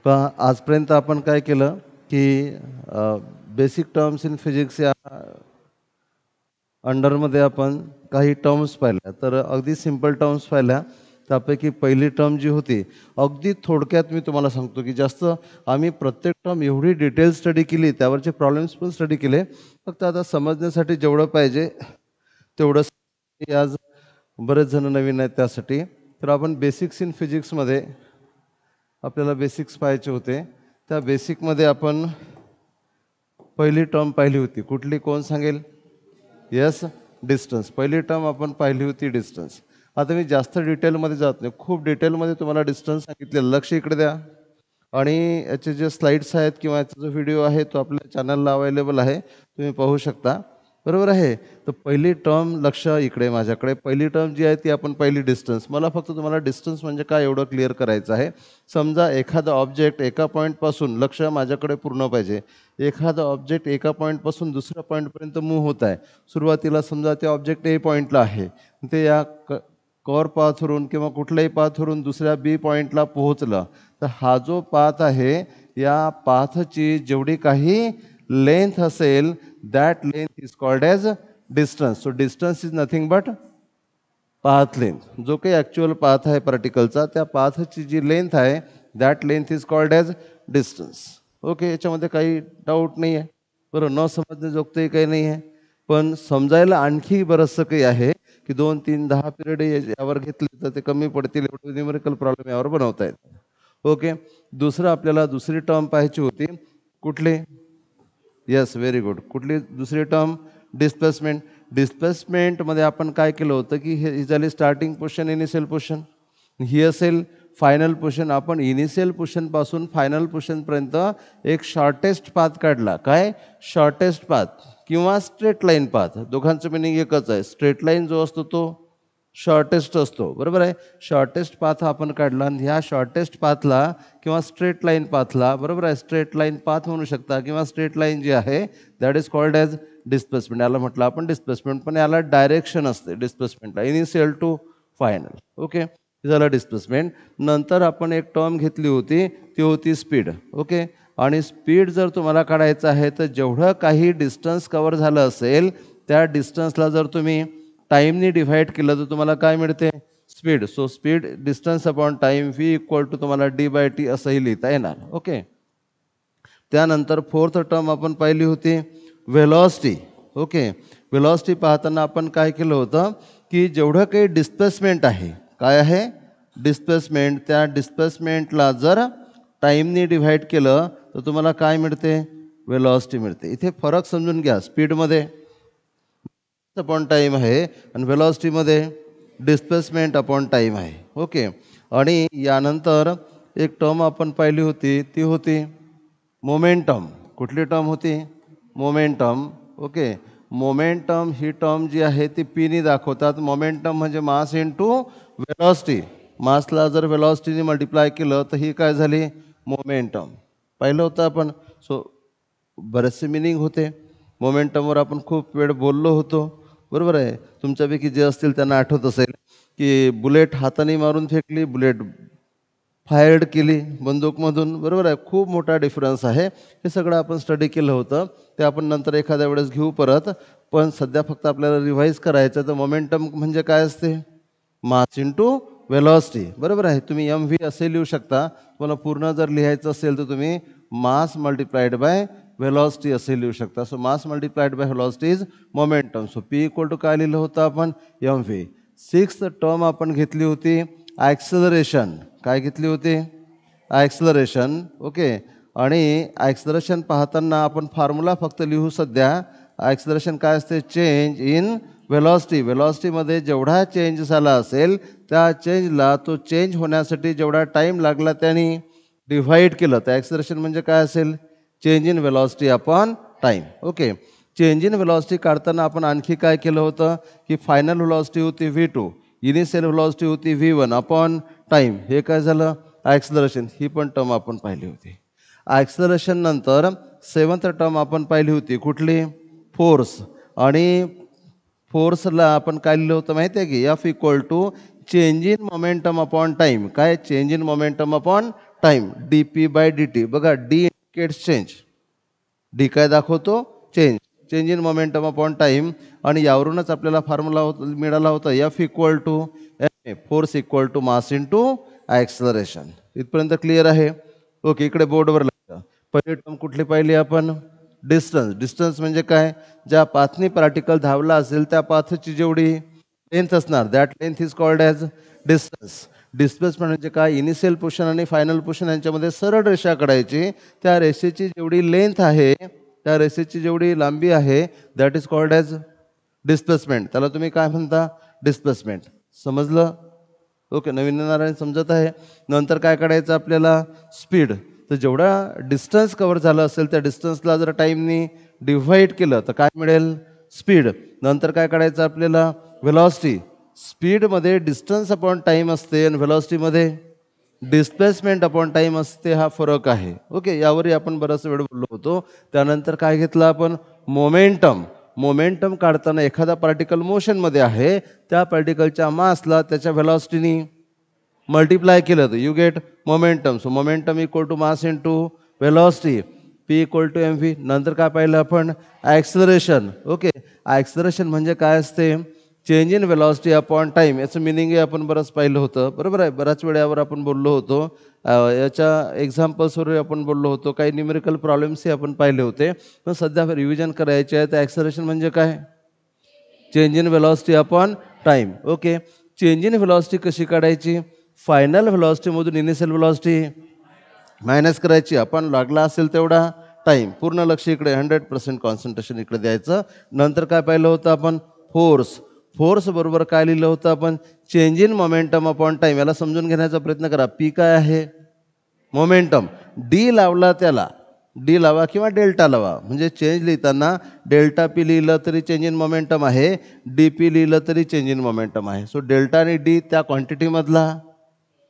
पहा आजपर्यंत आपण काय केलं की बेसिक टर्म्स इन फिजिक्स या अंडरमध्ये आपण काही टर्म्स पाहिल्या, तर अगदी सिंपल टर्म्स पाहिल्या. त्यापैकी पहिली टर्म जी होती, अगदी थोडक्यात मी तुम्हाला सांगतो की जास्त आम्ही प्रत्येक टर्म एवढी डिटेल स्टडी केली, त्यावरचे प्रॉब्लेम्स पण स्टडी केले. फक्त आता समजण्यासाठी जेवढं पाहिजे तेवढं आज बरेच जण नवीन आहेत त्यासाठी. तर आपण बेसिक्स इन फिजिक्समध्ये आपल्याला बेसिक्स पाहायचे होते. त्या बेसिकमध्ये आपण पहिली टर्म पाहिली होती. कुठली, कोण सांगेल? Yes, distance. पहिली टर्म आपण पाहिली होती डिस्टन्स. आता मी जास्त डिटेलमध्ये जात नाही, खूप डिटेलमध्ये तुम्हाला डिस्टन्स सांगितले. लक्ष इकडे द्या. आणि याचे जे स्लाइड्स आहेत किंवा याचा जो व्हिडिओ आहे तो आपल्या चॅनलला अवेलेबल आहे, तुम्ही पाहू शकता. बरोबर आहे. तर पहिली टर्म, लक्ष इकडे माझ्याकडे, पहिली टर्म जी आहे ती आपण पहिली डिस्टन्स. मला फक्त तुम्हाला डिस्टन्स म्हणजे काय एवढं क्लिअर करायचं आहे. समजा एखादा ऑब्जेक्ट एका पॉईंटपासून, लक्ष माझ्याकडे पूर्ण पाहिजे, एखादा ऑब्जेक्ट एका पॉईंटपासून दुसऱ्या पॉईंटपर्यंत मूव्ह होत आहे. सुरुवातीला समजा ते ऑब्जेक्ट ए पॉईंटला आहे, ते या कॉर पाथवरून किंवा कुठल्याही पाथवरून दुसऱ्या बी पॉईंटला पोहोचलं, तर हा जो पाथ आहे या पाथची जेवढी काही लेंथ असेल, that length is called as distance. So distance is nothing but path length. जो काही ॲक्च्युअल पाथ आहे पार्टिकलचा, त्या पाथची जी लेंथ आहे, that length is called as distance. Okay, याच्यामध्ये काही डाऊट नाही आहे. बरं, न समजण्याजोगतंही काही नाही आहे. पण समजायला आणखी बरंचसं काही आहे की 2, 3, 10 पिरियड यावर घेतले तर ते कमी पडतील, एवढे न्यूमेरिकल प्रॉब्लेम यावर बनवता येतात. ओके, दुसरं आपल्याला दुसरी टर्म पाहायची होती. कुठली? Yes, very good. कुठली दुसरी टर्म? डिस्प्लेसमेंट. डिस्प्लेसमेंटमध्ये आपण काय केलं होतं की ही झाली स्टार्टिंग पोझिशन, इनिशियल पोझिशन. ही असेल फायनल पोझिशन. आपण इनिशियल पोझिशनपासून फायनल पोझिशनपर्यंत एक शॉर्टेस्ट पाथ काढला. काय? शॉर्टेस्ट पाथ किंवा स्ट्रेट लाईन पाथ. दोघांचं मिनिंग एकच आहे. स्ट्रेट लाईन जो असतो तो शॉर्टेस्ट असतो, बरोबर आहे. शॉर्टेस्ट पाथ आपण काढला आणि ह्या शॉर्टेस्ट पाथला किंवा स्ट्रेट लाईन पाथला, बरोबर आहे, स्ट्रेट लाईन पाथ म्हणू शकता किंवा स्ट्रेट लाईन जी आहे that is called as displacement. याला म्हटलं आपण डिस्प्लेसमेंट, पण याला डायरेक्शन असते डिस्प्लेसमेंटला, इनिशियल टू फायनल. ओके, झालं डिस्प्लेसमेंट. नंतर आपण एक टर्म घेतली होती, ती होती स्पीड. ओके, आणि स्पीड जर तुम्हाला काढायचं आहे तर जेवढं काही डिस्टन्स कवर झालं असेल त्या डिस्टन्सला जर तुम्ही टाईमनी डिव्हाइड केलं तर तुम्हाला काय मिळते? Speed. So speed distance upon time V equal to तुम्हाला d/t असंही लिहिता येणार. ओके, त्यानंतर फोर्थ टर्म आपण पाहिली होती व्हेलॉसिटी. ओके, व्हेलॉसिटी पाहताना आपण काय केलं होतं की जेवढं काही डिस्प्लेसमेंट आहे, काय आहे? डिस्प्लेसमेंट. त्या डिस्प्लेसमेंटला जर टाईमनी डिव्हाइड केलं तर तुम्हाला काय मिळते? व्हेलॉसिटी मिळते. इथे फरक समजून घ्या. स्पीडमध्ये अपॉन टाईम आहे आणि व्हेलॉसिटीमध्ये डिस्प्लेसमेंट अपॉन टाईम आहे. ओके, आणि यानंतर एक टर्म आपण पाहिली होती, ती होती मोमेंटम. कुठली टर्म होती? मोमेंटम. ओके, मोमेंटम ही टर्म जी आहे ती पीनी दाखवतात. मोमेंटम म्हणजे मास इंटू व्हेलॉसिटी. मासला जर व्हेलॉसिटीने मल्टिप्लाय केलं तर ही काय झाली? मोमेंटम. पाहिलं होतं आपण. सो बरेचसे मिनिंग होते मोमेंटमवर, आपण खूप वेळ बोललो होतो, बरोबर आहे. तुमच्यापैकी जे असतील त्यांना आठवत असेल की बुलेट हाताने मारून फेकली, बुलेट फायर्ड केली बंदूकमधून, बरोबर आहे. खूप मोठा डिफरन्स आहे. हे सगळं आपण स्टडी केलं होतं, ते आपण नंतर एखाद्या वेळेस घेऊ परत. पण सध्या फक्त आपल्याला रिव्हाइज करायचं. तर मोमेंटम म्हणजे काय असते? मास इंटू व्हेलॉसिटी, बरोबर आहे. तुम्ही MV असे लिहू शकता. तुम्हाला पूर्ण जर लिहायचं असेल तर तुम्ही मास मल्टिप्लाइड बाय व्हेलॉसिटी असे लिहू शकता. So mass multiplied by velocity is momentum. So P equal to काय लिहिलं होतं आपण? MV. सिक्स्थ टर्म आपण घेतली होती ॲक्सलरेशन. काय घेतली होती? ॲक्सलरेशन. ओके, आणि ॲक्सलरेशन पाहताना आपण फॉर्म्युला फक्त लिहू सध्या. ॲक्सलरेशन काय असते? Change in velocity. व्हेलॉसिटीमध्ये जेवढा चेंज झाला असेल त्या चेंजला, तो चेंज होण्यासाठी जेवढा टाईम लागला त्याने डिव्हाइड केलं. तर ॲक्सलरेशन म्हणजे काय असेल? Change in velocity upon time. Okay, change in velocity काढताना आपण आणखी काय केलं होतं की फायनल व्हेलॉसिटी होती V2, इनिशियल व्हेलॉसिटी होती V1 अपॉन टाईम. हे काय झालं? ॲक्सलरेशन. ही पण टर्म आपण पाहिली होती. ॲक्सलरेशन नंतर सेवन्थ टर्म आपण पाहिली होती. कुठली? फोर्स. आणि फोर्सला आपण काय लिहिलं होतं माहिती आहे की F equal to change in momentum upon time. काय? Change in momentum upon time dp/dt. बघा डी इंडिकेट्स चेंज, डी काय दाखवतो change, change in momentum upon time. आणि यावरूनच आपल्याला फॉर्म्युला मिळाला होता F equal to M A, force equal to mass into acceleration. इथपर्यंत क्लिअर आहे? ओके, इकडे बोर्डवर लागतं. पहिली टर्म कुठली पाहिली आपण? डिस्टन्स. डिस्टन्स म्हणजे काय? ज्या पाथनी पार्टिकल धावला असेल त्या पाथची जेवढी लेंथ असणार, that length is called as distance. Displacement म्हणजे काय? इनिशियल पोर्शन आणि फायनल पोर्शन यांच्यामध्ये सरळ रेषा काढायची. त्या रेषेची जेवढी लेंथ आहे, त्या रेषेची जेवढी लांबी आहे, that is called as displacement. त्याला तुम्ही काय म्हणता? डिस्प्लेसमेंट. समजलं? ओके, नवीन येणाऱ्यांना समजत आहे. नंतर काय काढायचं आपल्याला? स्पीड. तर जेवढा डिस्टन्स कव्हर झालं असेल त्या डिस्टन्सला जर टाईमनी डिव्हाइड केलं तर काय मिळेल? स्पीड. नंतर काय काढायचं आपल्याला? व्हेलॉसिटी. स्पीडमध्ये डिस्टन्स अपॉन टाईम असते आणि व्हेलॉसिटीमध्ये डिस्प्लेसमेंट अपॉन टाईम असते. हा फरक आहे. ओके, यावरही आपण बराच वेळ बोललो होतो. त्यानंतर काय घेतलं आपण? मोमेंटम. मोमेंटम काढताना एखादा पार्टिकल मोशनमध्ये आहे, त्या पार्टिकलच्या मासला त्याच्या व्हेलॉसिटीनी मल्टिप्लाय केलं तर you get momentum. So momentum equal to mass into velocity, P equal to M V. नंतर काय पाहिलं आपण? ॲक्सलरेशन. ओके, ॲक्सलरेशन म्हणजे काय असते? Change in velocity upon time. याचं मिनिंग आपण बरंच पाहिलं होतं, बरोबर आहे? बऱ्याच वेळावर आपण बोललो होतो. याच्या एक्झाम्पल्सवर आपण बोललो होतो. काही न्यूमेरिकल प्रॉब्लेम्सही आपण पाहिले होते. पण सध्या रिव्हिजन करायचे आहे. तर ॲक्सलरेशन म्हणजे काय? Change in velocity upon time. Okay, change in velocity कशी काढायची? फायनल व्हेलॉसिटीमधून इनिशियल व्हेलॉसिटी मायनस करायची. आपण लागला असेल तेवढा टाईम. पूर्ण लक्ष इकडे, 100% कॉन्सन्ट्रेशन इकडे द्यायचं. नंतर काय पाहिलं होतं आपण? फोर्स. फोर्स बरोबर काय लिहिलं होतं आपण? Change in momentum upon time. याला समजून घेण्याचा प्रयत्न करा. पी काय आहे? मोमेंटम. डी लावला त्याला, डी लावा किंवा डेल्टा लावा. म्हणजे चेंज लिहिताना डेल्टा पी लिहिलं तरी चेंज इन मोमेंटम आहे, डी पी लिहिलं तरी चेंज इन मोमेंटम आहे. सो डेल्टा आणि डी त्या क्वांटिटीमधला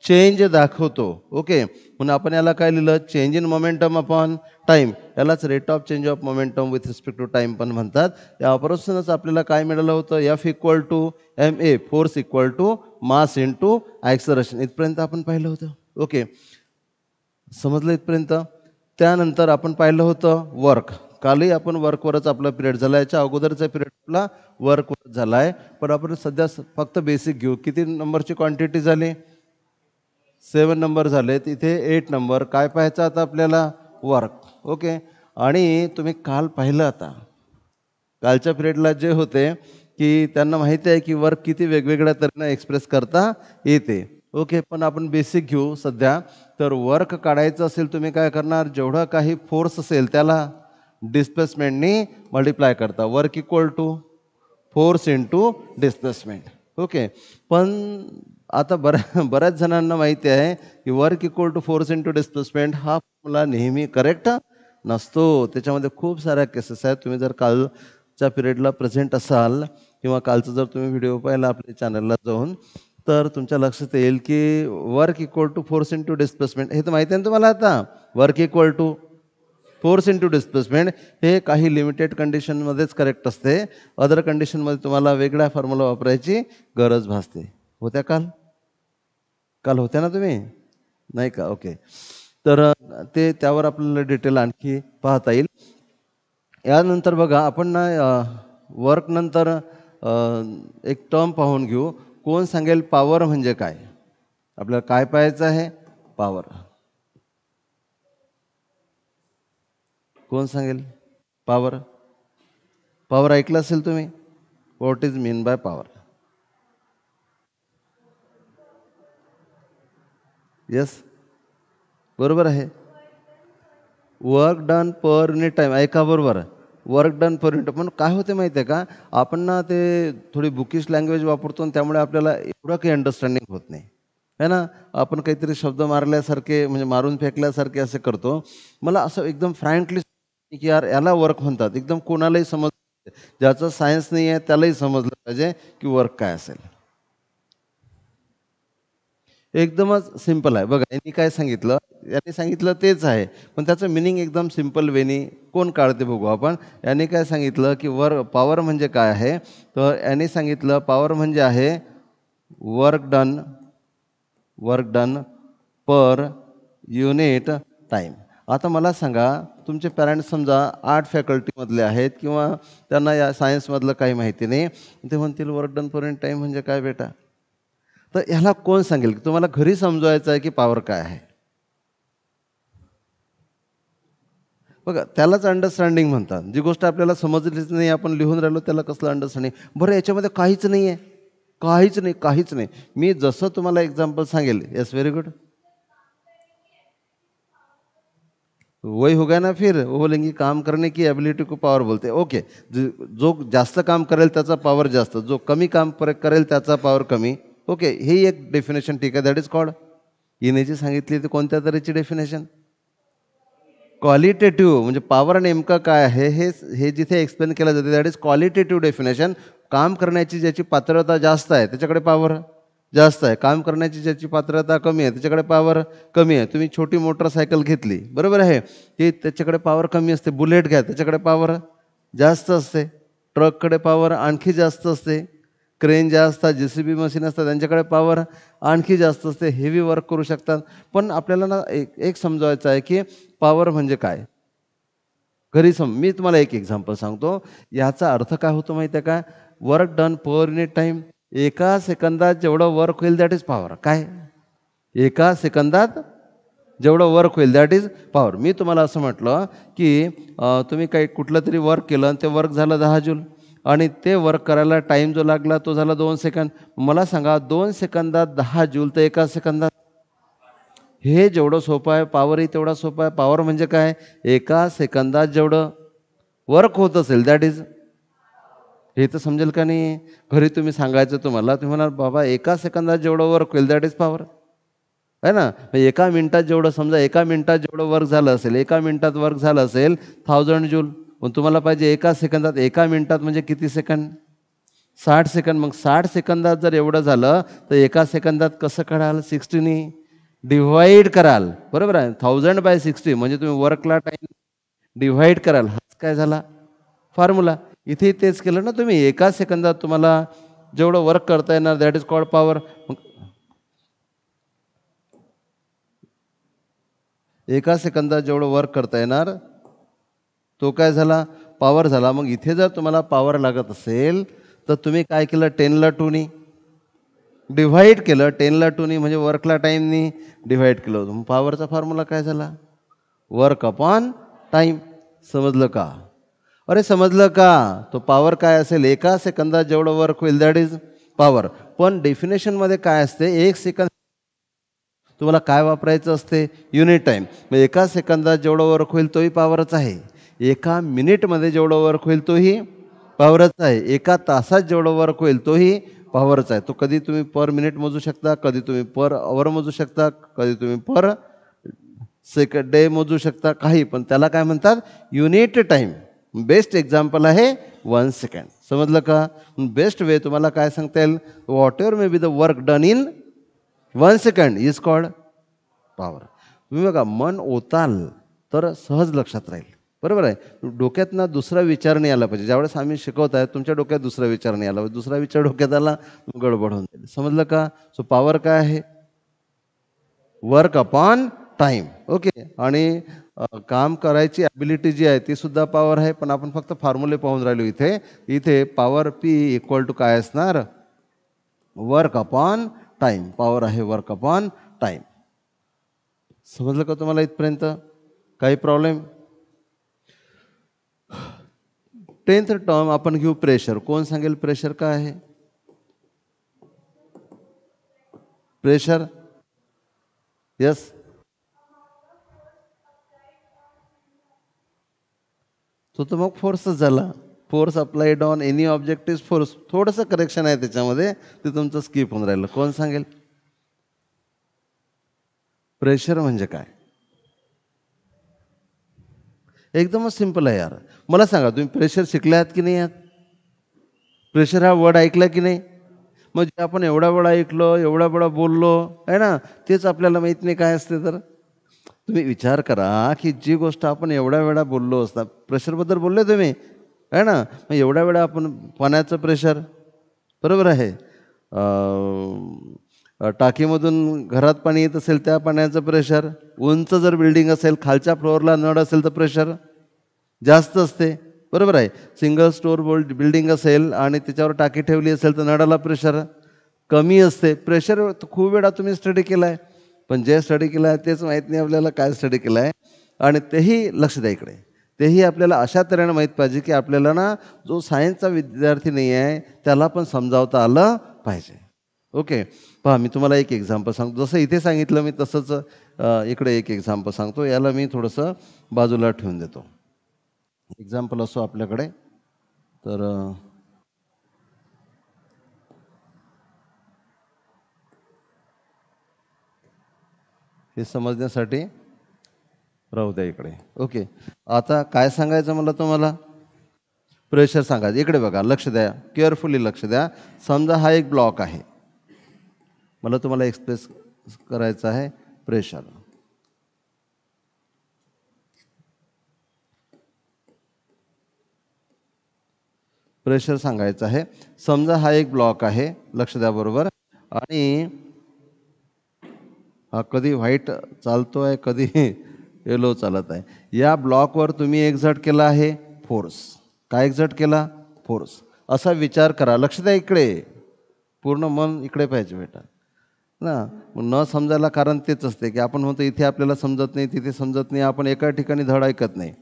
चेंज दाखवतो. ओके, म्हणून आपण याला काय लिहिलं? Change in momentum upon time. यालाच rate of change of momentum with respect to time पण म्हणतात. यापासूनच आपल्याला काय मिळालं होतं? F equal to M A, force equal to mass into acceleration. इथपर्यंत आपण पाहिलं होतं. ओके, समजलं इथपर्यंत? त्यानंतर आपण पाहिलं होतं वर्क. कालही आपण वर्कवरच आपला पिरियड झाला. याच्या अगोदरचा पिरियड आपला वर्कवर झाला आहे. पण आपण सध्या फक्त बेसिक घेऊ. किती नंबरची क्वांटिटी झाली? 7 नंबर झाले. तिथे 8 नंबर. काय पाहायचं आता आपल्याला? वर्क. ओके, आणि तुम्ही काल पाहिलं, आता कालच्या पिरियडला जे होते की त्यांना माहिती आहे की वर्क किती वेगवेगळ्या तऱ्हेनं एक्सप्रेस करता येते. ओके, पण आपण बेसिक घेऊ सध्या. तर वर्क काढायचं असेल, तुम्ही काय करणार? जेवढा काही फोर्स असेल त्याला डिस्प्लेसमेंटनी मल्टिप्लाय करता. Work equal to force into displacement. Okay, पण आता बऱ्याच जणांना माहिती आहे की work equal to force into displacement हा फॉर्म्युला नेहमी करेक्ट नसतो. त्याच्यामध्ये खूप साऱ्या केसेस आहेत. तुम्ही जर कालच्या पिरियडला प्रेझेंट असाल किंवा कालचा जर तुम्ही व्हिडिओ पाहिला आपल्या चॅनलला जाऊन, तर तुमच्या लक्षात येईल की work equal to force into displacement हे तर माहिती आहे ना तुम्हाला. आता work equal to force into displacement हे काही लिमिटेड कंडिशनमध्येच करेक्ट असते. अदर कंडिशनमध्ये तुम्हाला वेगळ्या फॉर्म्युला वापरायची गरज भासते. होत्या काल होत्या ना तुम्ही? नाही का? ओके, तर ते त्यावर आपल्याला डिटेल आणखी पाहता येईल. यानंतर बघा आपण ना वर्क नंतर एक टर्म पाहून घेऊ. कोण सांगेल पॉवर म्हणजे काय? आपल्याला काय पाहायचं आहे? पॉवर. कोण सांगेल पॉवर? पॉवर ऐकलं असेल तुम्ही. What is mean by power? Yes, बरोबर आहे. Work done per unit time. ऐका बरोबर, वर्क डन पर युनिट. पण काय होते माहिती आहे का? आपण ना ते थोडी बुकिश लँग्वेज वापरतो आणि त्यामुळे आपल्याला एवढं काही अंडरस्टँडिंग होत नाही है ना. आपण काहीतरी शब्द मारल्यासारखे, म्हणजे मारून फेकल्यासारखे असे करतो. मला असं एकदम फ्रँकली की यार याला वर्क म्हणतात. एकदम कोणालाही समज, ज्याचं सायन्स नाही आहे त्यालाही समजलं पाहिजे की वर्क काय असेल. एकदमच सिम्पल आहे. बघा, यांनी काय सांगितलं? यांनी सांगितलं तेच आहे, पण त्याचं मिनिंग एकदम सिम्पल वेनी कोण काढते बघू आपण. यांनी काय सांगितलं की पॉवर म्हणजे काय आहे? तर यांनी सांगितलं पॉवर म्हणजे आहे work done per unit time. आता मला सांगा, तुमचे पॅरेंट्स समजा आर्ट फॅकल्टीमधले आहेत किंवा त्यांना या सायन्समधलं काही माहिती नाही, ते म्हणतील work done per unit time म्हणजे काय बेटा? तर ह्याला कोण सांगेल की तुम्हाला घरी समजवायचं आहे की पॉवर काय आहे? बघा, त्यालाच अंडरस्टँडिंग म्हणतात. जी गोष्ट आपल्याला समजलीच नाही, आपण लिहून राहिलो, त्याला कसलं अंडरस्टँडिंग? बरं, याच्यामध्ये काहीच नाही आहे, काहीच नाही, काहीच नाही. मी जसं तुम्हाला एक्झाम्पल सांगेल. Yes, very good. वही हो गया ना, फिर वो बोलेंगे काम करने की एबिलिटी को पावर बोलते. ओके, जो जास्त काम करेल त्याचा पॉवर जास्त, जो कमी काम करेल त्याचा पॉवर कमी. ओके, ही एक डेफिनेशन ठीक आहे. दॅट इज कॉल्ड, हिने जी सांगितली ती कोणत्या तऱ्हेची डेफिनेशन? क्वालिटेटिव्ह. म्हणजे पॉवर नेमकं काय आहे हे हे जिथे एक्सप्लेन केलं जाते, दॅट इज क्वालिटेटिव्ह डेफिनेशन. काम करण्याची ज्याची पात्रता जास्त आहे त्याच्याकडे पॉवर जास्त आहे, काम करण्याची ज्याची पात्रता कमी आहे त्याच्याकडे पॉवर कमी आहे. तुम्ही छोटी मोटरसायकल घेतली, बरोबर आहे, की त्याच्याकडे पॉवर कमी असते. बुलेट घ्या, त्याच्याकडे पॉवर जास्त असते. ट्रककडे पॉवर आणखी जास्त असते. क्रेन ज्या असतात, JCB मशीन असतात, त्यांच्याकडे पॉवर आणखी जास्त असते. हेवी वर्क करू शकतात. पण आपल्याला ना एक समजवायचं आहे की पॉवर म्हणजे काय. घरी मी तुम्हाला एक एक्झाम्पल सांगतो. याचा अर्थ काय होतो माहिती आहे का? Work done per unit time. एका सेकंदात जेवढं वर्क होईल दॅट इज पॉवर. काय? एका सेकंदात जेवढं वर्क होईल दॅट इज पॉवर. मी तुम्हाला असं म्हटलं की तुम्ही काही कुठलं तरी वर्क केलं आणि ते वर्क झालं 10 जूल, आणि ते वर्क करायला टाईम जो लागला तो झाला 2 सेकंद. मला सांगा, 2 सेकंदात 10 जूल तर एका सेकंदात, हे जेवढं सोपं आहे पॉवरही तेवढा सोपं आहे. पॉवर म्हणजे काय? एका सेकंदात जेवढं वर्क होत असेल दॅट इज. हे तर समजेल का नाही? घरी तुम्ही सांगायचं तुम्हाला, तुम्ही म्हणाल बाबा एका सेकंदात जेवढं वर्क होईल दॅट इज पॉवर, आहे ना. एका मिनिटात जेवढं, समजा एका मिनिटात जेवढं वर्क झालं असेल, एका मिनिटात वर्क झालं असेल 1000 जूल. पण तुम्हाला पाहिजे एका सेकंदात. एका मिनिटात म्हणजे किती सेकंद? 60 सेकंद. मग 60 सेकंदात जर एवढं झालं तर एका सेकंदात कसं कळाल? 60ने डिव्हाइड कराल, बरोबर आहे. 1000/60 म्हणजे तुम्ही वर्कला टाईम डिव्हाइड कराल. हाच काय झाला फॉर्म्युला. इथे तेच केलं ना तुम्ही. एका सेकंदात तुम्हाला जेवढं वर्क करता येणार दॅट इज कॉल्ड पॉवर. एका सेकंदात जेवढं वर्क करता येणार तो काय झाला? पॉवर झाला. मग इथे जर तुम्हाला पॉवर लागत असेल तर तुम्ही काय केलं? 10ला 2नी डिव्हाइड केलं. 10ला 2नी म्हणजे वर्कला टाईमनी डिव्हाइड केलं होतं. मग पॉवरचा फॉर्म्युला काय झाला? Work upon time. समजलं का? अरे समजलं का? तो पॉवर काय असेल? एका सेकंदात जेवढं वर्क होईल दॅट इज पॉवर. पण डेफिनेशनमध्ये काय असते? एक सेकंद तुम्हाला काय वापरायचं असते? Unit time. मग एका सेकंदात जेवढं वर्क होईल तोही पॉवरच आहे. एका मिनिटमध्ये जेवढं वर्क होईल तोही पॉवरच आहे. एका तासात जेवढं वर्क होईल तोही पॉवरच आहे. तो कधी तुम्ही पर मिनिट मोजू शकता, कधी तुम्ही पर आवर मोजू शकता, कधी तुम्ही पर सेकंड डे मोजू शकता, काही. पण त्याला काय म्हणतात? Unit time. बेस्ट एक्झाम्पल आहे 1 सेकंड. समजलं का? बेस्ट वे तुम्हाला काय सांगता येईल? What ever may be the work done in 1 second is called power. तुम्ही बघा, मन ओताल तर सहज लक्षात राहील, बरोबर आहे. डोक्यात ना दुसरा विचार नाही आला पाहिजे. ज्यावेळेस आम्ही शिकवत आहे तुमच्या डोक्यात दुसरा विचार नाही आला पाहिजे. दुसरा विचार डोक्यात आला गडबड होऊन जाईल. समजलं का? सो पॉवर काय आहे? Work upon time. ओके. आणि काम करायची ॲबिलिटी जी आहे ती सुद्धा पॉवर आहे. पण आपण फक्त फॉर्म्युले पाहून राहिलो इथे. इथे पॉवर P इक्वल टू काय असणार? Work upon time. पॉवर आहे वर्क अपॉन टाईम. समजलं का तुम्हाला इथपर्यंत? काही प्रॉब्लेम? 10th टर्म आपण घेऊ प्रेशर. कोण सांगेल प्रेशर काय आहे? प्रेशर. यस. तो तर मग फोर्सच झाला. Force applied on any object is force. थोडंसं करेक्शन आहे त्याच्यामध्ये, ते तुमचं स्किप होऊन राहिलं. कोण सांगेल प्रेशर म्हणजे काय? एकदमच सिंपल आहे यार. मला सांगा, तुम्ही प्रेशर शिकले आहात की नाही आहात? प्रेशर हा वर्ड ऐकला की नाही? मग जे आपण एवढा वेळा ऐकलो, एवढा वेळा बोललो आहे ना, तेच आपल्याला माहीत नाही काय असते. तर तुम्ही विचार करा की जी गोष्ट आपण एवढ्या वेळा बोललो असता, प्रेशरबद्दल बोलले तुम्ही, आहे ना. मग एवढ्या वेळा आपण पाण्याचं प्रेशर, बरोबर आहे, टाकीमधून घरात पाणी येत असेल त्या पाण्याचं प्रेशर, उंच जर बिल्डिंग असेल खालच्या फ्लोअरला नळ असेल तर प्रेशर जास्त असते, बरोबर आहे. सिंगल स्टोर बिल्डिंग असेल आणि त्याच्यावर टाकी ठेवली असेल तर नळाला प्रेशर कमी असते. प्रेशर खूप वेळा तुम्ही स्टडी केला आहे, पण जे स्टडी केलं आहे तेच माहीत नाही आपल्याला काय स्टडी केलं आहे. आणि तेही लक्ष द्या इकडे, तेही आपल्याला अशा तऱ्हेनं माहीत पाहिजे की आपल्याला ना जो सायन्सचा विद्यार्थी नाही आहे त्याला पण समजावता आलं पाहिजे. ओके, पहा मी तुम्हाला एक एक्झाम्पल सांगतो. जसं इथे सांगितलं मी तसंच इकडे एक एक्झाम्पल सांगतो. याला मी थोडंसं बाजूला ठेवून देतो. एक्झाम्पल असो आपल्याकडे तर हे समजण्यासाठी राहू द्या इकडे. ओके, आता काय सांगायचं मला तुम्हाला, प्रेशर सांगायचं. इकडे बघा, लक्ष द्या, केअरफुली लक्ष द्या. समजा हा एक ब्लॉक आहे, मला तुम्हाला एक्सप्रेस करायचं आहे प्रेशर. प्रेशर सांगायचं आहे. समजा हा एक ब्लॉक आहे, लक्ष द्या बरोबर. आणि हा कधी व्हाईट चालतो आहे, कधी येलो चालत आहे. या ब्लॉकवर तुम्ही एक्झर्ट केला आहे फोर्स. काय एक्झर्ट केला? फोर्स. असा विचार करा, लक्ष द्या इकडे, पूर्ण मन इकडे पाहिजे बेटा ना. न समजायला कारण तेच असते की आपण म्हणतो इथे आपल्याला समजत नाही, तिथे समजत नाही, आपण एका ठिकाणी धड ऐकत नाही.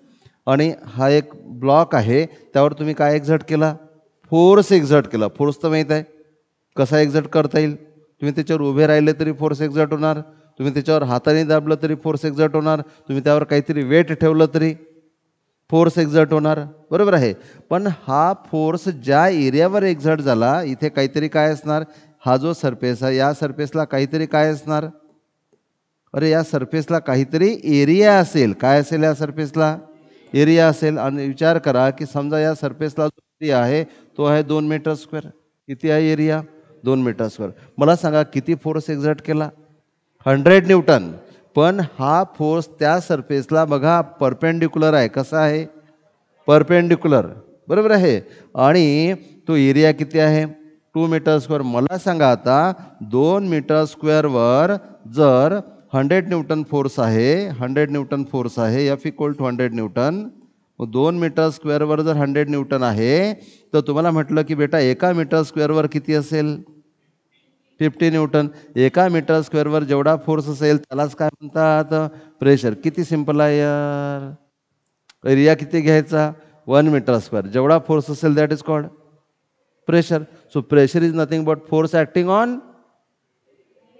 आणि हा एक ब्लॉक आहे, त्यावर तुम्ही काय एक्झर्ट केला? फोर्स एक्झर्ट केला. फोर्स तर माहीत आहे कसा एक्झर्ट करता येईल. तुम्ही त्याच्यावर उभे राहिले तरी फोर्स एक्झर्ट होणार, तुम्ही त्याच्यावर हाताने दाबलं तरी फोर्स एक्झर्ट होणार, तुम्ही त्यावर काहीतरी वेट ठेवलं तरी फोर्स एक्झर्ट होणार, बरोबर आहे. पण हा फोर्स ज्या एरियावर एक्झर्ट झाला इथे काहीतरी काय असणार, हा जो सरफेस आहे या सरफेसला काहीतरी काय असणार, अरे या सरफेसला काहीतरी एरिया असेल. काय असेल या सरफेसला? एरिया असेल. आणि विचार करा की समजा या सरफेसला जो एरिया आहे तो आहे 2 मीटर स्क्वेअर. किती आहे एरिया? 2 metre square. मला सांगा किती फोर्स एक्झर्ट केला? 100 न्यूटन. पण हा फोर्स त्या सरफेसला बघा परपेंडिक्युलर आहे. कसा आहे? परपेंडिक्युलर, बरोबर आहे. आणि तो एरिया किती आहे? 2 मीटर स्क्वेअर. मला सांगा आता 2 मीटर स्क्वेअरवर जर 100 न्यूटन फोर्स आहे, 100 न्यूटन फोर्स आहे, F equal to 100 newton. 2 metre स्क्वेअरवर जर 100 न्यूटन आहे तर तुम्हाला म्हटलं की बेटा एका मीटर स्क्वेअरवर किती असेल? 50 न्यूटन. एका मीटर स्क्वेअरवर जेवढा फोर्स असेल त्यालाच काय म्हणतात? प्रेशर. किती सिंपल आहे यार. एरिया किती घ्यायचा? 1 मीटर स्क्वेअर. जेवढा फोर्स असेल that is called pressure. So pressure is nothing but force acting on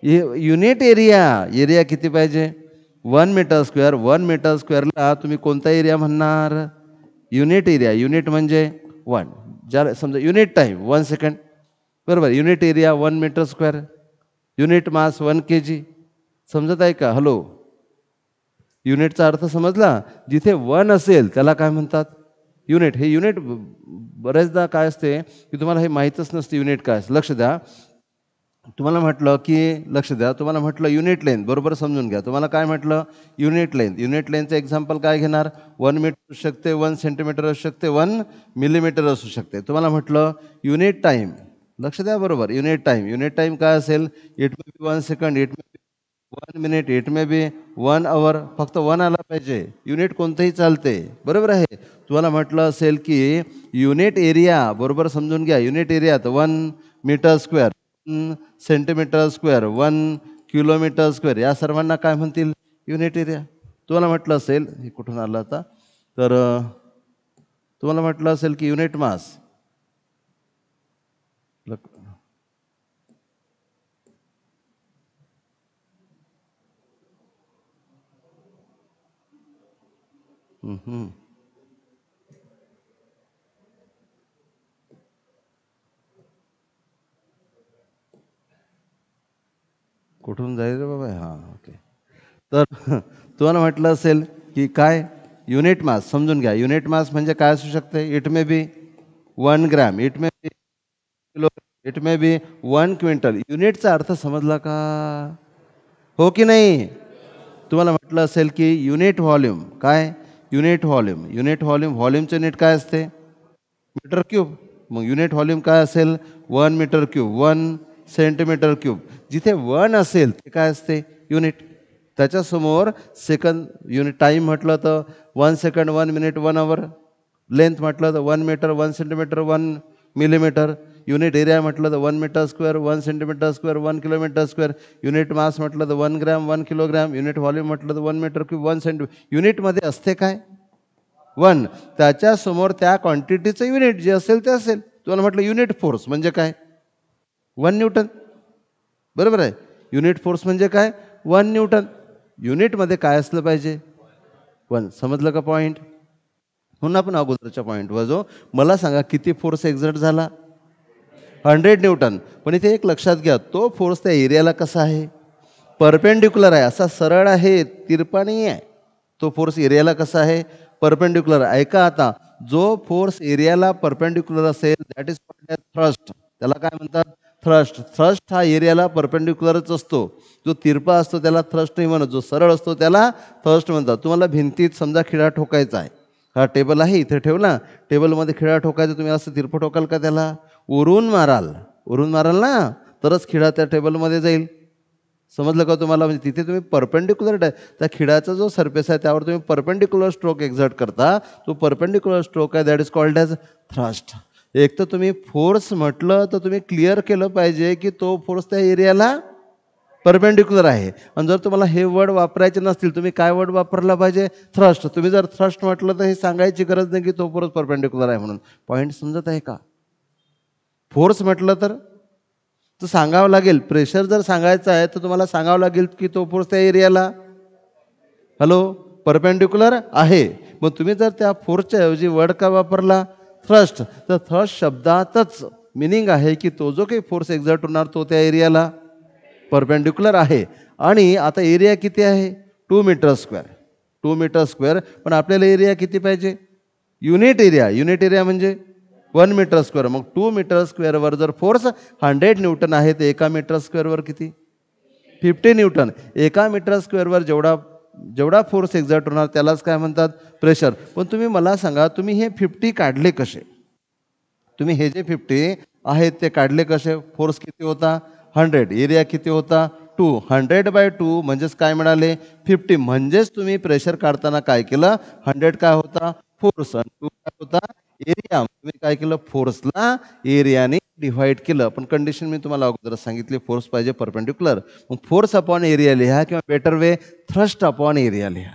unit area. Area किती पाहिजे? 1 मीटर स्क्वेअर. 1 मीटर स्क्वेअरला तुम्ही कोणता एरिया म्हणणार? Unit area. युनिट म्हणजे 1. ज्या समजा युनिट टाईम 1 सेकंड, बरोबर. Unit area 1 metre square. Unit mass 1 kg. समजत आहे का? हॅलो, युनिटचा अर्थ समजला? जिथे 1 असेल त्याला काय म्हणतात? युनिट. हे युनिट बऱ्याचदा काय असते की तुम्हाला हे माहीतच नसते युनिट काय असते. लक्ष द्या, तुम्हाला म्हटलं की लक्ष द्या, तुम्हाला म्हटलं युनिट लेंथ, बरोबर समजून घ्या. तुम्हाला काय म्हटलं? Unit length. युनिट लेंथचं एक्झाम्पल काय घेणार? 1 मीटर असू शकते, 1 सेंटीमीटर असू शकते, 1 मिलीमीटर असू शकते. तुम्हाला म्हटलं युनिट टाईम, लक्ष द्या बरोबर. Unit time. युनिट टाईम काय असेल? It may be 1 second, it may be 1 minute, it may be 1 आवर. फक्त 1 आला पाहिजे. युनिट कोणतंही चालते, बरोबर आहे. तुम्हाला म्हटलं असेल की युनिट एरिया, बरोबर समजून घ्या. युनिट एरिया तर 1 metre square, 1 centimetre square, 1 kilometre square, या सर्वांना काय म्हणतील? Unit area. तुम्हाला म्हटलं असेल, हे कुठून आलं आता, तर तुम्हाला म्हटलं असेल की युनिट मास, कुठून जाईल रे बाबा? हां, ओके. तर तुम्हाला म्हटलं असेल की काय? युनिट मास. समजून घ्या. युनिट मास म्हणजे काय असू शकते? It may be 1 gram, it may be kilo, it may be 1 quintal. युनिटचा अर्थ समजला का? हो की नाही? तुम्हाला म्हटलं असेल की युनिट व्हॉल्यूम. काय? Unit volume. युनिट व्हॉल्यूम, व्हॉल्यूमचे युनिट काय असते? Metre cube. मग युनिट व्हॉल्यूम काय असेल? 1 मीटर क्यूब. 1 centimetre cube. जिथे 1 असेल ते काय असते? युनिट. त्याच्यासमोर सेकंद युनिट. टाईम म्हटलं तर 1 सेकंड 1 मिनिट 1 आवर. लेंथ म्हटलं तर 1 metre 1 centimetre 1 millimetre. Unit area म्हटलं तर 1 metre square 1 centimetre square 1 kilometre square. Unit mass म्हटलं तर 1 ग्रॅम 1 किलोग्रॅम. युनिट व्हॉल्यूम म्हटलं तर 1 मीटर क्यूब 1 सेंटीमीटर. युनिटमध्ये असते काय? 1. त्याच्यासमोर त्या क्वांटिटीचं युनिट जे असेल ते असेल. तुम्हाला म्हटलं युनिट फोर्स म्हणजे काय? 1 न्यूटन. बरोबर आहे. युनिट फोर्स म्हणजे काय? 1 न्यूटन. युनिटमध्ये काय असलं पाहिजे? 1. समजलं का पॉईंट? म्हणून आपण अगोदरच्या पॉईंटवर जो, मला सांगा किती फोर्स एक्झर्ट झाला? 100 न्यूटन. पण इथे एक लक्षात घ्या, तो फोर्स त्या एरियाला कसा आहे? परपेंडिक्युलर आहे. असा सरळ आहे, तिरपा नाही आहे. तो फोर्स एरियाला कसा आहे? परपेंडिक्युलर. ऐका आता, जो फोर्स एरियाला परपेंडिक्युलर असेल दॅट इज कॉल्ड थ्रस्ट. त्याला काय म्हणतात? थ्रस्ट. थ्रस्ट हा एरियाला परपेंडिक्युलरच असतो. जो तिरपा असतो त्याला थ्रस्ट नाही म्हणत, जो सरळ असतो त्याला थ्रस्ट म्हणतात. तुम्हाला भिंतीत समजा खिळा ठोकायचा आहे, हा टेबल आहे इथे ठेवला, टेबलमध्ये खिळा ठोकायचा, तुम्ही असं तिरपं ठोकाल का? त्याला उरून माराल. उरून माराल ना, तरच खिळा त्या टेबलमध्ये जाईल. समजलं का तुम्हाला? म्हणजे तिथे तुम्ही परपेंडिक्युलर त्या खिळ्याचा जो सरफेस आहे त्यावर तुम्ही परपेंडिक्युलर स्ट्रोक एक्झर्ट करता. तो परपेंडिक्युलर स्ट्रोक आहे, that is called as thrust. एक तर तुम्ही फोर्स म्हटलं तर तुम्ही क्लिअर केलं पाहिजे की तो फोर्स त्या एरियाला परपेंडिक्युलर आहे. आणि जर तुम्हाला हे वर्ड वापरायचे नसतील, तुम्ही काय वर्ड वापरला पाहिजे? थ्रस्ट. तुम्ही जर थ्रस्ट म्हटलं तर हे सांगायची गरज नाही की तो फोर्स परपेंडिक्युलर आहे म्हणून. पॉईंट समजत आहे का? फोर्स म्हटलं तर सांगावं लागेल. प्रेशर जर सांगायचं आहे तर तुम्हाला सांगावं लागेल की तो फोर्स त्या एरियाला परपेंडिक्युलर आहे. मग तुम्ही जर त्या फोर्सच्या ऐवजी वर्ड का वापरला? थ्रस्ट. तर थ्रस्ट शब्दातच मिनिंग आहे की तो जो काही फोर्स एक्झर्ट होणार तो त्या एरियाला परपेंडिक्युलर आहे. आणि आता एरिया किती आहे? 2 मीटर स्क्वेअर. 2 metre square. पण आपल्याला एरिया किती पाहिजे? Unit area. युनिट एरिया म्हणजे 1 मीटर स्क्वेअर. मग 2 मीटर स्क्वेअरवर जर फोर्स 100 न्यूटन आहे तर 1 मीटर स्क्वेअरवर किती? 50 न्यूटन. 1 मीटर स्क्वेअरवर जेवढा फोर्स एक्झर्ट होणार त्यालाच काय म्हणतात? प्रेशर. पण तुम्ही मला सांगा, तुम्ही हे 50 काढले कसे? तुम्ही हे जे 50 आहेत ते काढले कसे? फोर्स किती होता? 100. एरिया किती होता? 2. 100/2 म्हणजेच काय मिळाले? 50. म्हणजेच तुम्ही प्रेशर काढताना काय केलं? 100 काय होता? फोर्स. आणि 2 काय होता? एरिया. तुम्ही काय केलं? फोर्सला एरियाने डिव्हाइड केलं. पण कंडिशन मी तुम्हाला अगोदर सांगितली, फोर्स पाहिजे परपेंडिक्युलर. मग फोर्स अपॉन एरिया लिहा, किंवा better way thrust upon area लिहा.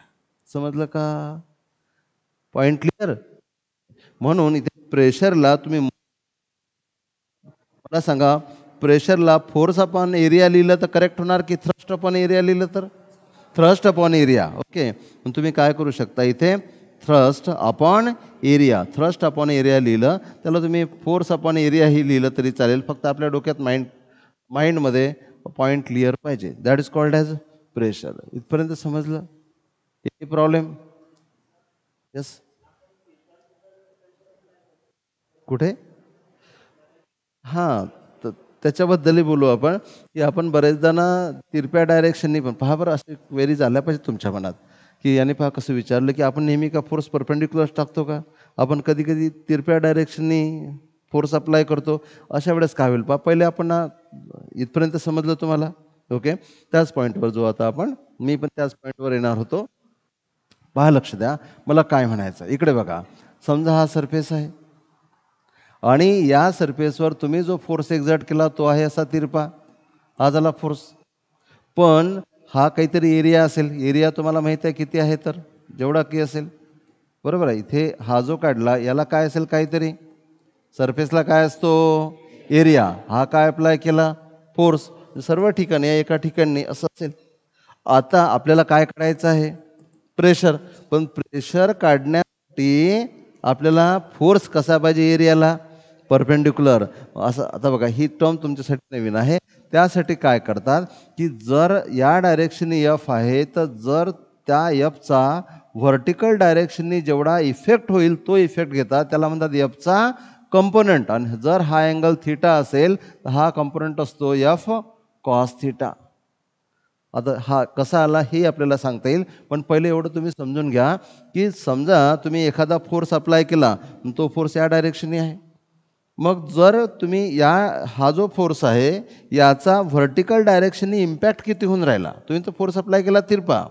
समजलं का? Point clear? म्हणून इथे प्रेशरला तुम्ही मला सांगा, प्रेशरला फोर्स अपॉन एरिया लिहिलं तर करेक्ट होणार की थ्रस्ट अपॉन एरिया लिहिलं तर? Thrust upon area. ओके. पण तुम्ही काय करू शकता, इथे thrust upon area, thrust upon area लिहिलं, त्याला तुम्ही फोर्स अपॉन एरिया ही लिहिलं तरी चालेल. फक्त आपल्या डोक्यात माइंडमध्ये पॉईंट क्लिअर पाहिजे. That is called as pressure. इथपर्यंत समजलं? Any problem? यस. कुठे? हां, तर त्याच्याबद्दलही बोलू आपण, की आपण बरेचदा ना तिरप्या डायरेक्शननी पण पहा बरं, असे क्वेरी झाल्या पाहिजे तुमच्या मनात, की याने पहा कसं विचारलं, की आपण नेहमी का फोर्स परपेंडिक्युलर टाकतो का? आपण कधी कधी तिरप्या डायरेक्शननी फोर्स अप्लाय करतो. अशा वेळेस काय होईल? पहा, पहिले आपण ना, इथपर्यंत समजलं तुम्हाला? ओके. त्याच पॉईंटवर जो आता मी पण त्याच पॉईंटवर येणार होतो. पहा, लक्ष द्या, मला काय म्हणायचं. इकडे बघा, समजा हा सरफेस आहे आणि या सरफेसवर तुम्ही जो फोर्स एक्झर्ट केला तो आहे असा तिरपा. हा झाला फोर्स. पण हा काहीतरी एरिया असेल. एरिया तुम्हाला माहिती आहे किती आहे? तर जेवढा की असेल. बरोबर आहे. इथे हा जो काढला याला काय असेल? काहीतरी. सरफेसला काय असतो? एरिया. हा काय अप्लाय केला? फोर्स. सर्व ठिकाणी एका ठिकाणी असं असेल. आता आपल्याला काय काढायचं आहे? प्रेशर. पण प्रेशर काढण्यासाठी आपल्याला फोर्स कसा पाहिजे? एरियाला परपेंडिक्युलर. असं आता बघा, ही टर्म तुमच्यासाठी नवीन आहे. त्यासाठी काय करतात, की जर या डायरेक्शनने एफ आहे तर जर त्या एफचा व्हर्टिकल डायरेक्शननी जेवढा इफेक्ट होईल तो इफेक्ट घेतात, त्याला म्हणतात एफचा कंपोनंट. आणि जर हा अँगल थिटा असेल तर हा कंपोनंट असतो एफ कॉस थिटा. आता हा कसा आला हे आपल्याला सांगता येईल. पण पहिले एवढं तुम्ही समजून घ्या, की समजा तुम्ही एखादा फोर्स अप्लाय केला, तो फोर्स या डायरेक्शनने आहे. मग जर तुम्ही हा जो फोर्स आहे याचा व्हर्टिकल डायरेक्शननी इम्पॅक्ट किती होऊन राहिला, तुम्ही तो फोर्स अप्लाय केला तिरपा,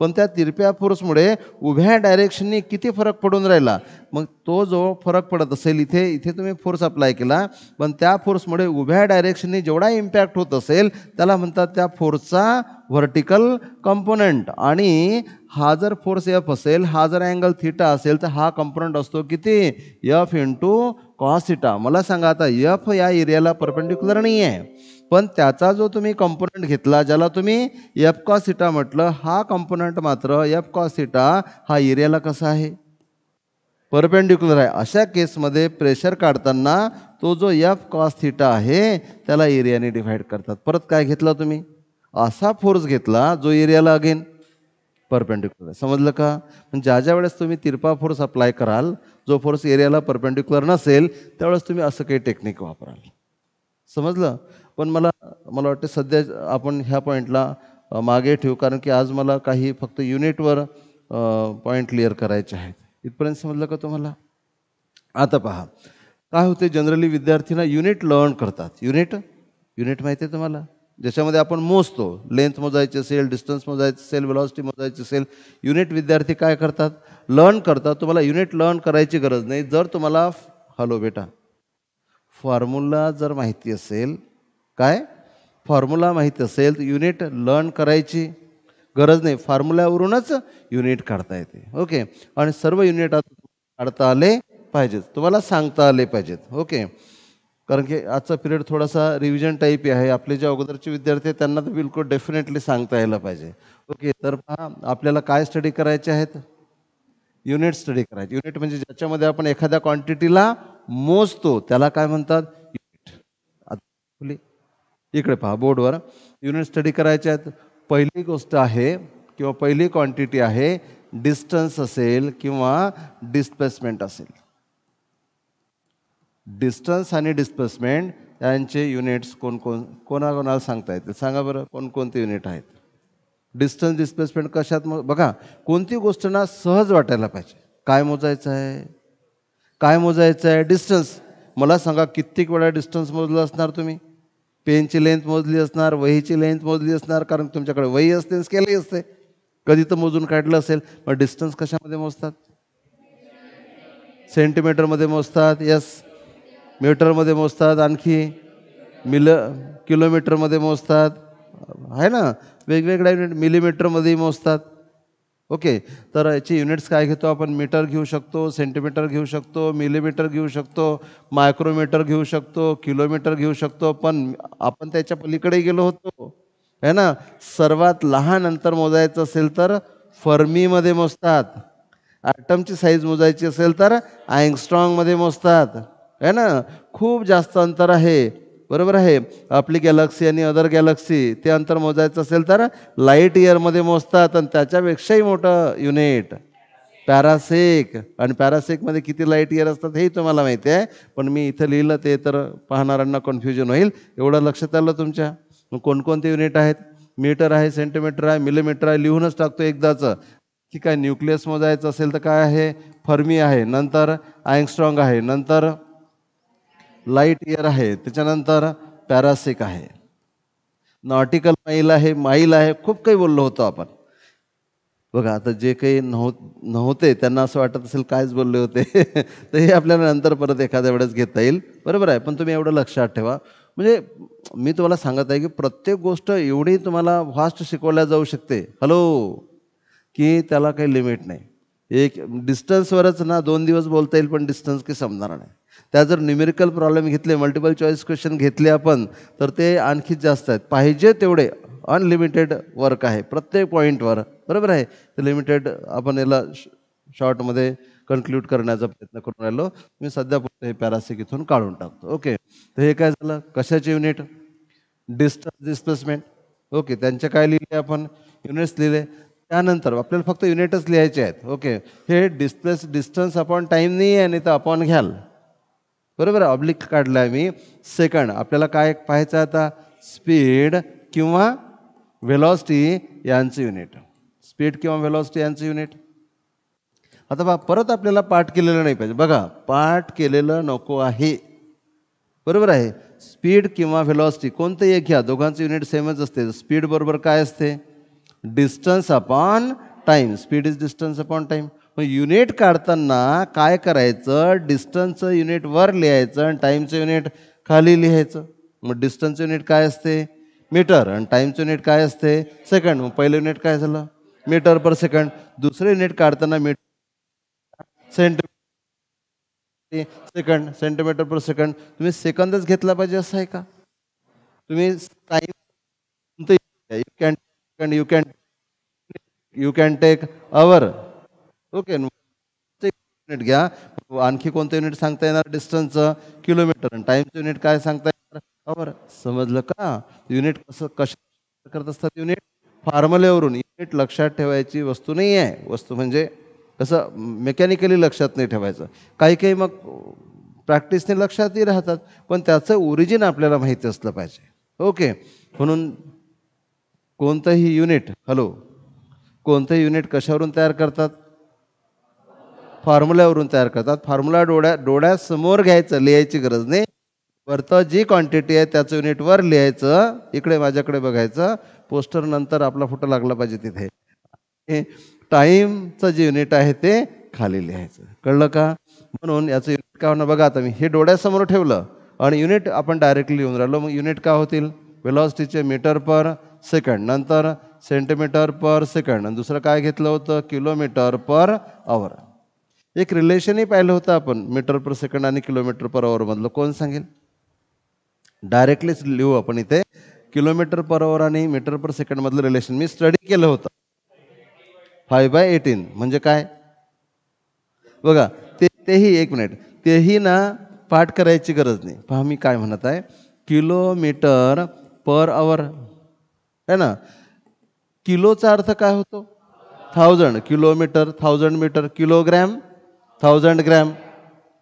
पण त्या तिरप्या फोर्समुळे उभ्या डायरेक्शननी किती फरक पडून राहिला. मग तो जो फरक पडत असेल, इथे इथे तुम्ही फोर्स अप्लाय केला, पण त्या फोर्समुळे उभ्या डायरेक्शननी जेवढा इम्पॅक्ट होत असेल त्याला म्हणतात त्या फोर्सचा व्हर्टिकल कंपोनंट. आणि हा जर फोर्स एफ असेल, हा जर अँगल थिटा असेल, तर हा कंपोनंट असतो किती, एफ इंटू कॉस थिटा. मला सांगा आता एफ या एरियाला परपेंडिक्युलर नाही आहे, पण त्याचा जो तुम्ही कंपोनंट घेतला ज्याला तुम्ही एफ कॉस थिटा म्हटलं, हा कंपोनंट मात्र एफ कॉस थिटा हा एरियाला कसा आहे, परपेंडिक्युलर आहे. अशा केसमध्ये प्रेशर काढताना तो जो एफ कॉस थिटा आहे त्याला एरियाने डिव्हाइड करतात. परत काय घेतला तुम्ही, असा फोर्स घेतला जो एरियाला अगेन परपेंडिक्युलर आहे. समजलं का? पण ज्या वेळेस तुम्ही तिरपा फोर्स अप्लाय कराल, जो फोर्स एरियाला परपेंडिक्युलर नसेल, त्यावेळेस तुम्ही असं काही टेक्निक वापराल. समजलं? पण मला वाटतं सध्या आपण ह्या पॉईंटला मागे ठेवू, कारण की आज मला काही फक्त युनिटवर पॉईंट क्लिअर करायचे आहेत. इथपर्यंत समजलं का तुम्हाला? आता पहा काय होते, जनरली विद्यार्थ्यांना युनिट लर्न करतात. युनिट माहिती आहे तुम्हाला, ज्याच्यामध्ये आपण मोजतो, लेंथ मोजायची असेल, डिस्टन्स मोजायचं असेल, वेलॉसिटी मोजायची असेल, युनिट विद्यार्थी काय करतात, लर्न करतात. तुम्हाला युनिट लर्न करायची गरज नाही. जर तुम्हाला हॅलो बेटा फॉर्म्युला जर माहिती असेल, काय फॉर्म्युला माहिती असेल तर युनिट लर्न करायची गरज नाही, फॉर्म्युल्यावरूनच युनिट काढता येते. ओके, आणि सर्व युनिट काढता आले पाहिजेत, तुम्हाला सांगता आले पाहिजेत. ओके, कारण की आजचा पिरियड थोडासा रिव्हिजन टाईप आहे. आपले जे अगोदरचे विद्यार्थी आहेत त्यांना तर बिलकुल डेफिनेटली सांगता यायला पाहिजे. ओके, तर पहा आपल्याला काय स्टडी करायचे आहेत, युनिट स्टडी करायचे. युनिट म्हणजे ज्याच्यामध्ये आपण एखाद्या क्वांटिटीला मोजतो त्याला काय म्हणतात, युनिट. इकडे पहा बोर्डवर युनिट स्टडी करायचे आहेत. पहिली गोष्ट आहे किंवा पहिली क्वांटिटी आहे डिस्टन्स असेल किंवा डिस्प्लेसमेंट असेल. डिस्टन्स आणि डिस्प्लेसमेंट यांचे युनिट्स कोणाकोणाला सांगता येतील, सांगा बरं कोणकोणते युनिट आहेत. डिस्टन्स डिस्प्लेसमेंट कशात बघा, कोणती गोष्ट ना सहज वाटायला पाहिजे. काय मोजायचं आहे, काय मोजायचं आहे, डिस्टन्स. मला सांगा कित्येक वेळा डिस्टन्स मोजलं असणार तुम्ही, पेनची लेंथ मोजली असणार, वहीची लेंथ मोजली असणार, कारण तुमच्याकडे वही असते, स्केलही असते, कधी तर मोजून काढलं असेल. मग डिस्टन्स कशामध्ये मोजतात, सेंटीमीटरमध्ये मोजतात, यस, मीटरमध्ये मोजतात, आणखी किलोमीटरमध्ये मोजतात, आहे ना, वेगवेगळ्या युनिट मिलीमीटरमध्ये मोजतात. ओके, तर याची युनिट्स काय घेतो आपण, मीटर घेऊ शकतो, सेंटीमीटर घेऊ शकतो, मिलीमीटर घेऊ शकतो, मायक्रोमीटर घेऊ शकतो, किलोमीटर घेऊ शकतो. पण आपण त्याच्या पलीकडे गेलो होतो, है ना. सर्वात लहान अंतर मोजायचं असेल तर फर्मीमध्ये मोजतात, ॲटमची साईज मोजायची असेल तर अँगस्ट्रॉंगमध्ये मोजतात, है ना. खूप जास्त अंतर आहे, बरोबर आहे. आपली गॅलक्सी आणि अदर गॅलक्सी ते अंतर मोजायचं असेल तर लाईट इयरमध्ये मोजतात. आणि त्याच्यापेक्षाही मोठं युनिट पॅरासेक. आणि पॅरासेकमध्ये किती लाईट इयर असतात हेही तुम्हाला माहिती आहे, पण मी इथं लिहिलं ते तर पाहणाऱ्यांना कन्फ्युजन होईल. एवढं लक्षात आलं तुमच्या. मग कोणकोणते युनिट आहेत, मीटर आहे, सेंटीमीटर आहे, मिलीमीटर आहे, लिहूनच टाकतो एकदाचं. ठीक आहे, न्यूक्लियस मोजायचं असेल तर काय आहे, फर्मी आहे, नंतर अँगस्ट्रॉंग आहे, नंतर लाईट इयर आहे, त्याच्यानंतर पॅरासेक आहे, नॉटिकल माईल आहे, खूप काही बोललो होतो आपण. बघा आता जे काही नव्हते त्यांना असं वाटत असेल कायच बोलले होते तर हे आपल्याला नंतर परत एखाद्या वेळेस घेता येईल, बरोबर आहे. पण तुम्ही एवढं लक्षात ठेवा, म्हणजे मी तुम्हाला सांगत आहे की प्रत्येक गोष्ट एवढी तुम्हाला फास्ट शिकवल्या जाऊ शकते, हॅलो, की त्याला काही लिमिट नाही. एक डिस्टन्सवरच ना 2 दिवस बोलता येईल, पण डिस्टन्स काही समजणार नाही. त्या जर न्यूमेरिकल प्रॉब्लेम घेतले, मल्टिपल चॉईस क्वेश्चन घेतले आपण, तर ते आणखीच जास्त आहेत. पाहिजे तेवढे अनलिमिटेड वर्क आहे प्रत्येक पॉईंटवर, बरोबर आहे. तर लिमिटेड आपण याला शॉर्टमध्ये कन्क्लूड करण्याचा प्रयत्न करून राहिलो. मी सध्या फक्त हे पॅरासिक इथून काढून टाकतो. ओके, तर हे काय झालं, कशाचे युनिट, डिस्टन्स डिस्प्लेसमेंट. ओके, त्यांचे काय लिहिले आपण, युनिट्स लिहिले. त्यानंतर आपल्याला फक्त युनिटच लिहायचे आहेत. ओके, हे डिस्टन्स अपॉन टाईम नाही आहे, नाही तर अपॉन घ्याल, बरोबर आहे. ऑब्लिक काढला आहे मी. सेकंड आपल्याला काय पाहायचं आता, स्पीड किंवा व्हेलॉसिटी यांचं युनिट, स्पीड किंवा व्हेलॉसिटी यांचं युनिट. आता परत आपल्याला पाठ केलेलं नाही पाहिजे. बघा, पाठ केलेलं नको आहे, बरोबर आहे. स्पीड किंवा व्हेलॉसिटी कोणतंही एक घ्या, दोघांचं युनिट सेमच असते. स्पीड बरोबर काय असते? Distance upon time. Speed is distance upon time. मग युनिट काढताना काय करायचं? डिस्टन्सचं युनिट वर लिहायचं आणि टाईमचं युनिट खाली लिहायचं. मग डिस्टन्सचं युनिट काय असते? मीटर. आणि टाईमचं युनिट काय असते? सेकंड. मग पहिलं युनिट काय झालं? Metre per second. दुसरं युनिट काढताना metre centimetre second, centimetre per second. तुम्ही सेकंदच घेतला पाहिजे असं आहे का? तुम्ही time you can you can you can take hour. Okay, unit घ्या. आणखी कोणतं युनिट सांगता येणार? डिस्टन्सचं किलोमीटर. आणि टाईमचं युनिट काय सांगता येणार? अवर. समजलं का? युनिट कशा करत असतात? युनिट फॉर्म्युलेवरून. युनिट लक्षात ठेवायची वस्तू नाही आहे. वस्तू म्हणजे कसं मेकॅनिकली लक्षात नाही ठेवायचं. काही काही मग प्रॅक्टिसने लक्षातही राहतात, पण त्याचं ओरिजिन आपल्याला माहिती असलं पाहिजे. ओके, म्हणून कोणतंही युनिट कोणतंही युनिट कशावरून तयार करतात? फॉर्म्युल्यावरून तयार करतात. फॉर्म्युला डोळ्यासमोर घ्यायचं, लिहायची गरज नाही. वरतं जी क्वांटिटी आहे त्याचं युनिट वर लिहायचं. इकडे माझ्याकडे बघायचं. पोस्टर नंतर आपला फोटो लागला पाहिजे तिथे. टाईमचं जे युनिट आहे ते खाली लिहायचं. कळलं का? म्हणून याचं युनिट काय होणार बघा. आता मी हे डोळ्यासमोर ठेवलं आणि युनिट आपण डायरेक्टली लिहून राहिलो. मग युनिट काय होतील? वेलॉसिटीचे मीटर पर सेकंड, नंतर सेंटीमीटर पर सेकंड, आणि दुसरं काय घेतलं होतं? किलोमीटर पर आवर. एक रिलेशनही पाहिलं होतं आपण मीटर पर सेकंड आणि किलोमीटर पर आवर मधलं. कोण सांगेल? डायरेक्टलीच लिहू आपण इथे. किलोमीटर पर आवर आणि मीटर पर सेकंड मधलं रिलेशन मी स्टडी केलं होतं. 5/18 म्हणजे काय बघा. तेही एक मिनिट, तेही ना पाठ करायची गरज नाही. पहा मी काय म्हणत आहे. किलोमीटर पर आवर है ना. किलोचा अर्थ काय होतो? 1000. Kilometre 1000 metre. Kilogram 1000 gram.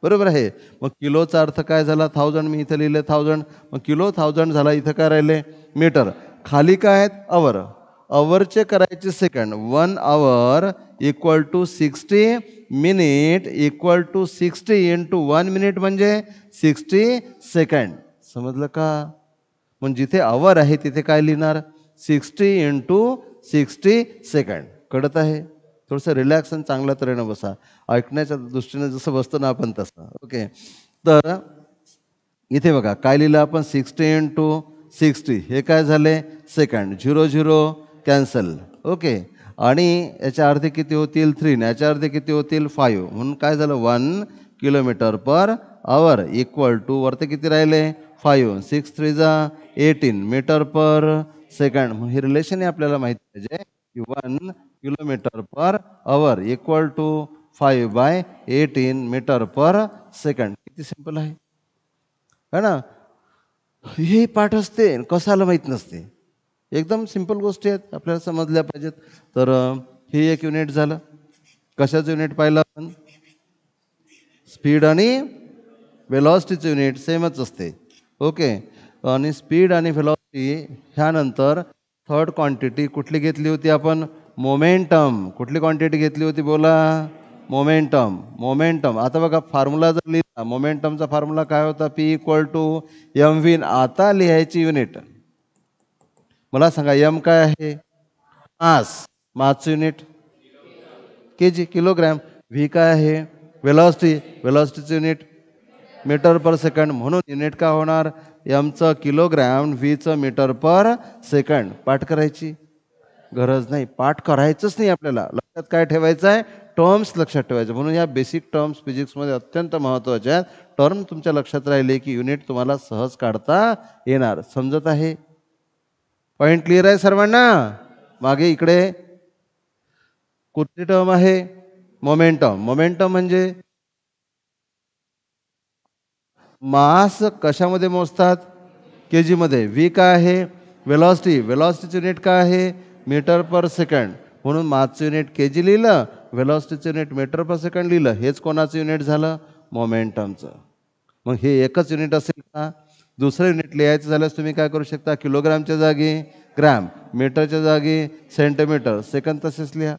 बरोबर आहे. मग किलोचा अर्थ काय झाला? 1000. मी इथं लिहिले 1000. मग किलो 1000 झाला. इथं काय राहिले? मीटर. खाली काय आहेत? अवर. अवरचे करायचे second. 1 hour equal to 60 minute equal to 60 into 1 minute म्हणजे 60 सेकंड. समजलं का? म्हणजे जिथे आवर आहे तिथे काय लिहिणार? 60 इंटू 60 सेकंड. कळत आहे? थोडंसं रिलॅक्स आणि चांगल्या तऱ्हेनं बसा. ऐकण्याच्या दृष्टीने जसं बसतो ना आपण तसं. ओके, तर इथे बघा काय लिहिलं आपण? 60 इंटू 60. हे काय झाले? सेकंड. 0 0 कॅन्सल. ओके, आणि याच्या अर्धे किती होतील? 3. याच्या अर्धे किती होतील? 5. म्हणून काय झालं? 1 kilometre per hour equal to वरती किती राहिले? 5. 6 3 18 मीटर पर सेकंड. मग हे रिलेशन आपल्याला माहिती पाहिजे की 1 kilometre per hour equal to 5/18 metre per second. किती सिंपल आहे है ना. हे पाठ असते, कसाला माहीत नसते. एकदम सिंपल गोष्टी आहेत, आपल्याला समजल्या पाहिजेत. तर हे एक युनिट झालं. कशाचं युनिट पाहिलं आपण? स्पीड आणि वेलॉसिटीचं युनिट सेमच असते. ओके, आणि स्पीड आणि व्हेलॉसिटी ह्यानंतर थर्ड क्वांटिटी कुठली घेतली होती आपण? मोमेंटम. कुठली क्वांटिटी घेतली होती बोला? मोमेंटम. मोमेंटम. आता बघा फॉर्म्युला जर लिहिला, मोमेंटमचा फॉर्म्युला काय होता? P equal to mv. आता लिहायची युनिट मला सांगा. एम काय आहे? मास. मासचं युनिट kg, किलोग्रॅम. व्ही काय आहे? वेलॉसिटी. वेलॉसिटीचं युनिट मीटर पर सेकंड. म्हणून युनिट काय होणार? एमचं किलोग्रॅम, व्हीचं मीटर पर सेकंड. पाठ करायची गरज नाही. पाठ करायचंच नाही आपल्याला. लक्षात काय ठेवायचं आहे? टर्म्स लक्षात ठेवायचं. म्हणून या बेसिक टर्म्स फिजिक्समध्ये अत्यंत महत्त्वाच्या आहेत. टर्म तुमच्या लक्षात राहिले की युनिट तुम्हाला सहज काढता येणार. समजत आहे? पॉईंट क्लिअर आहे सर्वांना? मागे इकडे कुठली टर्म आहे? मोमेंटम. मोमेंटम म्हणजे मास कशामध्ये मोजतात? kg मध्ये. व्ही काय आहे? वेलॉसिटी. वेलॉसिटीचं युनिट काय आहे? Metre per second. म्हणून मासचं युनिट kg लिहिलं, वेलॉसिटीचं युनिट मीटर पर सेकंड लिहिलं. हेच कोणाचं युनिट झालं? मोमेंटमचं. मग हे एकच युनिट असेल का? दुसरं युनिट लिहायचं झाल्यास तुम्ही काय करू शकता? किलोग्रामच्या जागी ग्रॅम, मीटरच्या जागी सेंटीमीटर, सेकंद तसेच लिहा.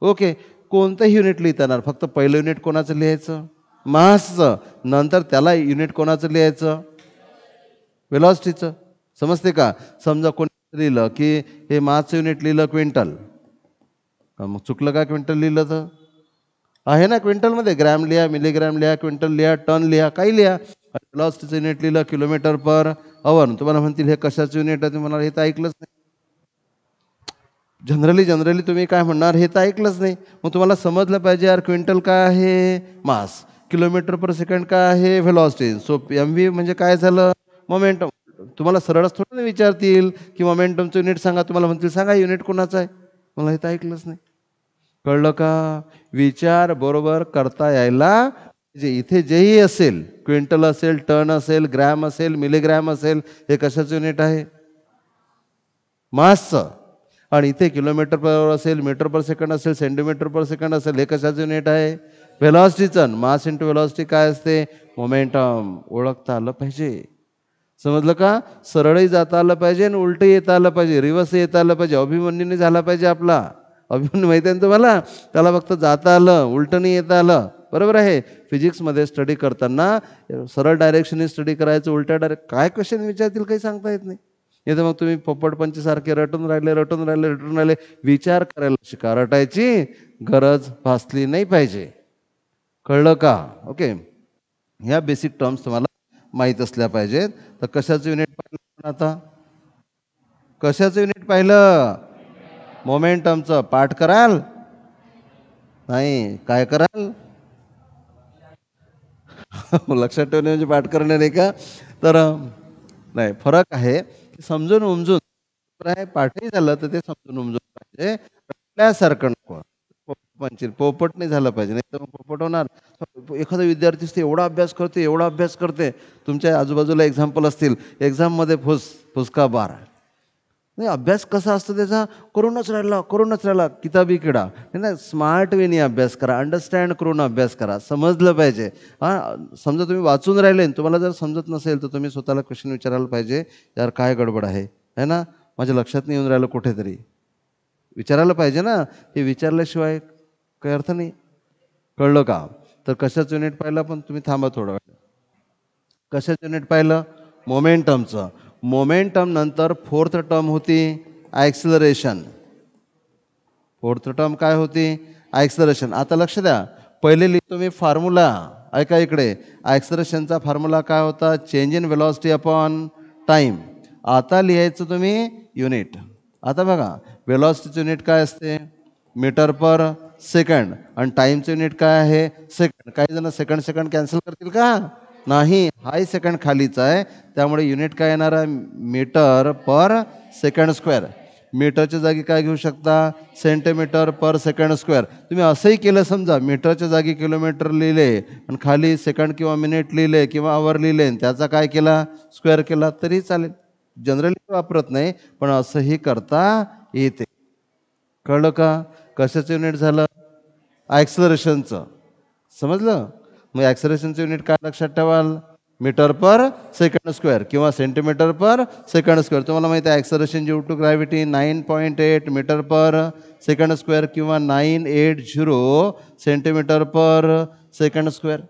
ओके, कोणतंही युनिट लिहिता येणार. फक्त पहिलं युनिट कोणाचं लिहायचं? मासचं. नंतर त्याला युनिट कोणाचं लिहायचं? वेलॉसिटीचं. समजते का? समजा कोणी लिहिलं की हे मासचं युनिट लिहिलं क्विंटल, मग चुकलं का? क्विंटल लिहिलं तर आहे ना क्विंटलमध्ये. ग्रॅम लिहा, मिलीग्रॅम लिहा, क्विंटल लिहा, टन लिहा, काही लिहा. वेलॉसिटीचं युनिट लिहिलं किलोमीटर पर अवर. तुम्हाला म्हणतील हे कशाचं युनिट आहे? तुम्ही म्हणाल हे तर ऐकलंच नाही. जनरली तुम्ही काय म्हणणार? हे तर ऐकलंच नाही. मग तुम्हाला समजलं पाहिजे यार, क्विंटल काय आहे? मास. किलोमीटर पर सेकंड काय आहे? व्हेलॉसिटी. सो MV म्हणजे काय झालं? मोमेंटम. तुम्हाला सरळच थोडं विचारतील की मोमेंटमचं युनिट सांगा. तुम्हाला म्हणतील सांगा युनिट कोणाचं आहे? मला हे तर ऐकलंच नाही. कळलं का? विचार बरोबर करता यायला जे इथे जेही असेल, क्विंटल असेल, टन असेल, ग्रॅम असेल, मिलीग्रॅम असेल, हे कशाचं युनिट आहे? मासचं. आणि इथे किलोमीटर पर असेल, मीटर पर सेकंड असेल, सेंटीमीटर पर सेकंड असेल, हे कशाचं युनिट आहे? व्हेलॉसिटीचं. मास इंटू व्हेलॉसिटी काय असते? मोमेंटम. ओळखता आलं पाहिजे. समजलं का? सरळही जाता आलं पाहिजे आणि उलटही येता आलं पाहिजे, रिव्हर्सही येता आलं पाहिजे. अभिमन्यूने झाला पाहिजे आपला. अभिमन्यू माहिती आहे ना तुम्हाला? त्याला फक्त जाता आलं, उलटं नाही येता आलं. बरोबर आहे. फिजिक्समध्ये स्टडी करताना सरळ डायरेक्शनने स्टडी करायचं, उलट्या काय क्वेश्चन विचारतील काही सांगता येत नाही. नाही तर मग तुम्ही पोपटपंचीसारखे रटून राहिले. विचार करायला शिका. रटायची गरज भासली नाही पाहिजे. कळलं का? ओके. ह्या बेसिक टर्म्स तुम्हाला माहीत असल्या पाहिजेत. तर कशाचं युनिट पाहिलं आता? कशाचं युनिट पाहिलं? मोमेंटमचं. पाठ कराल? नाही, काय कराल? लक्षात ठेवणे म्हणजे पाठ करणे नाही का? तर नाही, फरक आहे. समजून उमजून पाठही झालं तर ते समजून उमजून पाहिजे. रटल्यासारखं नको. पोपट नाही झालं पाहिजे, नाही तर पोपट होणार. एखादा विद्यार्थी एवढा अभ्यास करते. तुमच्या आजूबाजूला एक्झाम्पल असतील, एक्झाममध्ये फुसका बार. नाही, अभ्यास कसा असतो त्याचा? करूनच राहिला किताबी किडा. नाही, स्मार्ट वेनी अभ्यास करा, अंडरस्टँड करून अभ्यास करा. समजलं पाहिजे. समजा तुम्ही वाचून राहिले, तुम्हाला जर समजत नसेल तर तुम्ही स्वतःला क्वेश्चन विचारायला पाहिजे, यार काय गडबड आहे ना, माझ्या लक्षात नाही येऊन राहिलं कुठेतरी. विचारायला पाहिजे ना. हे विचारल्याशिवाय काही अर्थ नाही. कळलं का? तर कशाचं युनिट पाहिलं? पण तुम्ही थांबा थोडं वेळ. कशाचं युनिट पाहिलं? मोमेंटमचं. मोमेंटम नंतर फोर्थ टर्म होती ॲक्सिलरेशन. फोर्थ टर्म काय होती? ॲक्सिलरेशन. आता लक्ष द्या, पहिले लिहितो मी फॉर्म्युला. ऐका इकडे. ॲक्सिलरेशनचा फॉर्म्युला काय होता? Change in velocity upon time. आता लिहायचं तुम्ही युनिट. आता बघा, वेलॉसिटीचं युनिट काय असते? Metre per second. आणि टाईमचं युनिट काय आहे? सेकंड. काही जण सेकंड कॅन्सल करतील का? नाही, हाही सेकंड खालीच आहे. त्यामुळे युनिट काय येणार आहे? Metre per second square. मीटरच्या जागी काय घेऊ शकता? Centimetre per second square. तुम्ही असंही केलं, समजा मीटरच्या जागी किलोमीटर लिहिले आणि खाली सेकंड किंवा मिनिट लिहिले किंवा आवर लिहिले, त्याचा काय केला? स्क्वेअर केला तरी चालेल. जनरली वापरत नाही, पण असंही करता येते. कळलं का? कशाचं युनिट झालं? ॲक्सलरेशनचं. समजलं? मग ॲक्सलरेशनचं युनिट काय लक्षात ठेवाल? मीटर पर सेकंड स्क्वेअर किंवा सेंटीमीटर पर सेकंड स्क्वेअर. तुम्हाला माहिती आहे acceleration due to gravity 9.8 metre per second square किंवा 980 सेंटीमीटर पर सेकंड स्क्वेअर.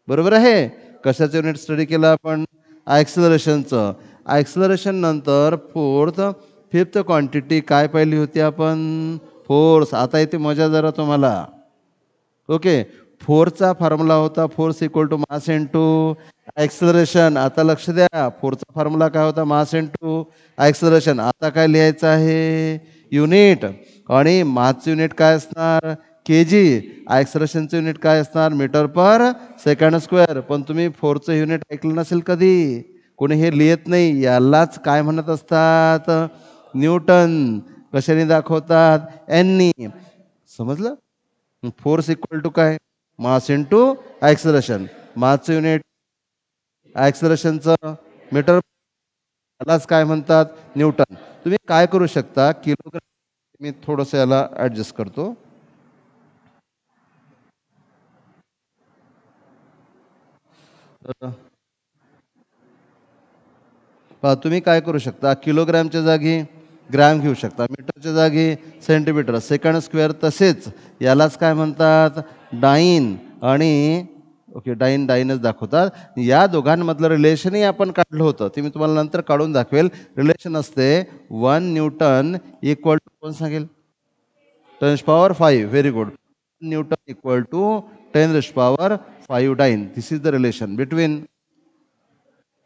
बरोबर आहे. कशाचं युनिट स्टडी केलं आपण? ॲक्सलरेशनचं. ॲक्सलरेशन नंतर फिफ्थ क्वांटिटी काय पाहिली होती आपण? फोर्स. आता इथे मजा जरा तुम्हाला. ओके. फोर्सचा फॉर्म्युला होता force equal to mass into acceleration. आता लक्ष द्या, फोर्सचा फॉर्म्युला काय होता? Mass into acceleration. आता काय लिहायचं आहे? युनिट. आणि मासचं युनिट काय असणार? kg. ॲक्सलरेशनचं युनिट काय असणार? Metre per second square. पण तुम्ही फोर्सचं युनिट ऐकलं नसेल कधी. कोणी हे लिहित नाही. यालाच काय म्हणत असतात? न्यूटन. कशाने दाखवतात? एननी. समजलं? फोर्स इक्वल टू काय? Mass into acceleration. मासचं युनिट ॲक्सलरेशनचं मीटर, यालाच काय म्हणतात? न्यूटन. तुम्ही काय करू शकता? किलोग्राम. मी थोडंसं याला ॲडजस्ट करतो. तुम्ही काय करू शकता? किलोग्रॅमच्या जागी ग्रॅम घेऊ शकता, मीटरच्या जागी सेंटीमीटर, सेकंड स्क्वेअर. तसेच यालाच काय म्हणतात? डाईन. आणि ओके डाईन डाईनच दाखवतात. या दोघांमधलं रिलेशनही आपण काढलं होतं, ते मी तुम्हाला नंतर काढून दाखवेल. रिलेशन असते 1 न्यूटन इक्वल टू कोण सांगेल 10⁵. Very good. Newton equal to 10⁵ dyne. This is the relation between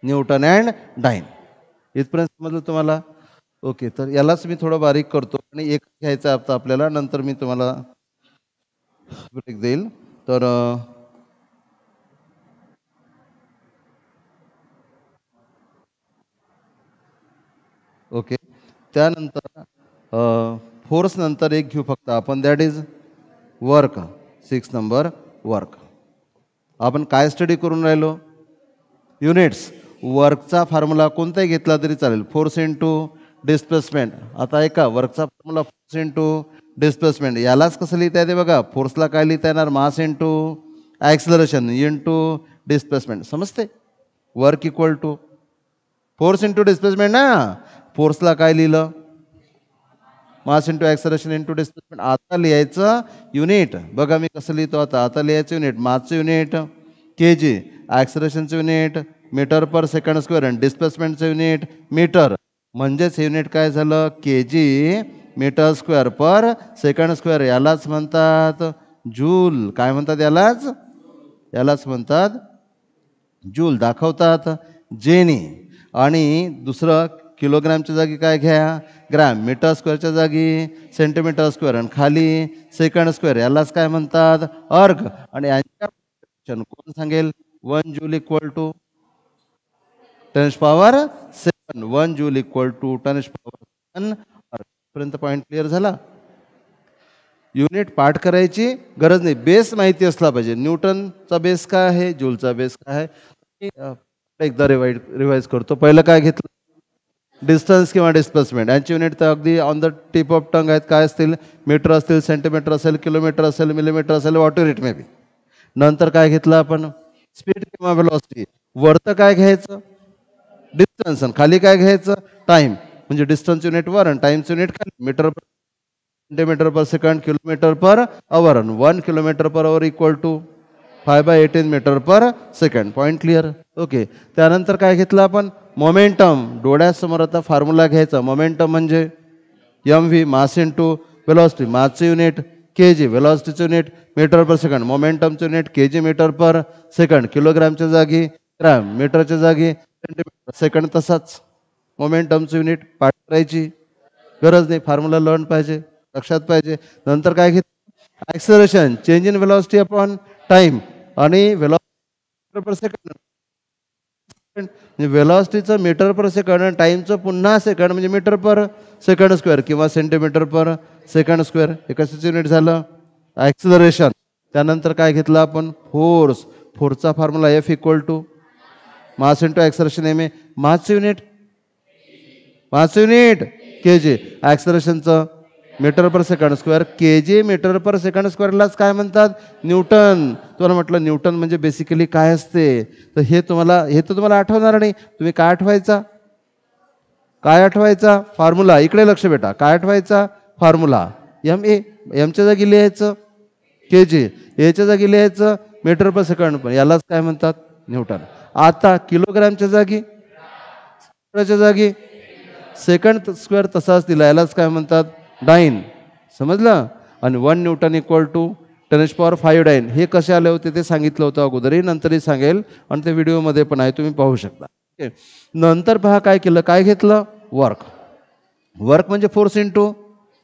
newton and dyne. इथपर्यंत समजलं तुम्हाला? ओके, तर यालाच मी थोडं बारीक करतो आणि एक घ्यायचं आता आपल्याला, नंतर मी तुम्हाला ब्रेक देईल. तर ओके, त्यानंतर फोर्स नंतर एक घेऊ फक्त आपण, that is work. 6 number work. आपण काय स्टडी करून राहिलो? युनिट्स. वर्कचा फॉर्म्युला कोणताही घेतला तरी चालेल, फोर्स इंटू डिस्प्लेसमेंट. आता ऐका, वर्कचा फॉर्म्युला फोर्स इंटू डिस्प्लेसमेंट. यालाच कसं लिहिता येते बघा, फोर्सला काय लिहिता येणार, mass into acceleration into displacement. समजते? Work equal to force into displacement ना. फोर्सला काय लिहिलं, mass into acceleration into displacement. आता लिहायचं युनिट. बघा मी कसं लिहितो आता लिहायचं युनिट. मासचं युनिट के जी, ॲक्सलरेशनचं unit metre per second square आणि डिस्प्लेसमेंटचं युनिट मीटर. म्हणजेच युनिट काय झालं, K G metre square per second square. यालाच म्हणतात जूल. काय म्हणतात यालाच म्हणतात जूल. दाखवतात जेनी. आणि दुसरं किलोग्रॅमच्या जागी काय घ्या, ग्रॅम. मीटर स्क्वेअरच्या जागी सेंटीमीटर स्क्वेअर आणि खाली सेकंड स्क्वेअर. यालाच काय म्हणतात अर्ग. आणि यांच्या कोण सांगेल, 1 joule equal to 10⁷. 1 joule equal to 10⁷. पर्यंत पॉईंट क्लिअर झाला? युनिट पाठ करायची गरज नाही, बेस माहिती असला पाहिजे. न्यूटनचा बेस काय आहे, जूलचा बेस काय आहे. एकदा रिवाइज करतो. पहिलं काय घेतलं, डिस्टन्स किंवा डिस्प्लेसमेंट. यांची युनिट तर अगदी on the tip of tongue आहेत. काय असतील, मीटर असतील, सेंटीमीटर असेल, किलोमीटर असेल, मिलीमीटर असेल, वॉटर इट मे बी. नंतर काय घेतलं आपण, स्पीड किंवा वेलॉसिटी. वरतं काय घ्यायचं, डिस्टन्स, आणि खाली काय घ्यायचं, टाइम. म्हणजे डिस्टन्स युनिट वर आणि टाइमचं युनिट खाली. Metre per centimetre per second, kilometre per hour. आणि 1 kilometre per hour equal to 5/18 metre per second. Point clear? Okay. त्यानंतर काय घेतलं आपण, मोमेंटम. डोळ्यासमोर आता फॉर्म्युला घ्यायचा. मोमेंटम म्हणजे mv, मास इंटू वेलॉसिटी. मासचं युनिट के जी, वेलॉसिटीचं युनिट मीटर पर सेकंड, मोमेंटमचं unit K G metre per second. किलोग्रामच्या जागी ग्रॅम, मीटरच्या जागी सेंटीमीटर सेकंड. तसाच मोमेंटमचं युनिट पाठ करायची गरज नाही, फॉर्म्युला लर्न पाहिजे, लक्षात पाहिजे. नंतर काय घेतलं, acceleration, change in velocity upon time. आणि वेलॉसिटी पर सेकंड म्हणजे वेलॉसिटीचं मीटर पर सेकंड आणि टाईमचं पुन्हा सेकंड म्हणजे मीटर पर सेकंड स्क्वेअर किंवा सेंटीमीटर पर सेकंड स्क्वेअर. हे कशाचं युनिट झालं, ॲक्सलरेशन. त्यानंतर काय घेतलं आपण, फोर्स. फोर्सचा formula F equal to mass into acceleration M A. मासचं युनिट के जी, ॲक्सलरेशनचं metre per second square K G metre per second स्क्वेअरलाच काय म्हणतात, न्यूटन. तुम्हाला म्हटलं न्यूटन म्हणजे बेसिकली काय असते, तर हे तर तुम्हाला आठवणार नाही. तुम्ही काय आठवायचा फॉर्म्युला. इकडे लक्ष बेटा, काय आठवायचा फॉर्म्युला, एम ए. एमच्या जागी लिहायचं के जी, एच्या जागी लिहायचं मीटर पर सेकंड. पण यालाच काय म्हणतात, न्यूटन. आता किलोग्रामच्या जागी सेकंड स्क्वेअर तसाच दिला, यालाच काय म्हणतात डाईन. समजलं? आणि 1 न्यूटन इक्वल टू 10⁵ डाईन. हे कसे आले होते ते सांगितलं होतं अगोदरही, नंतरही सांगेल, आणि ते व्हिडिओमध्ये पण आहे, तुम्ही पाहू शकता. ओके. नंतर पहा काय केलं, काय घेतलं, वर्क. वर्क म्हणजे फोर्स इंटू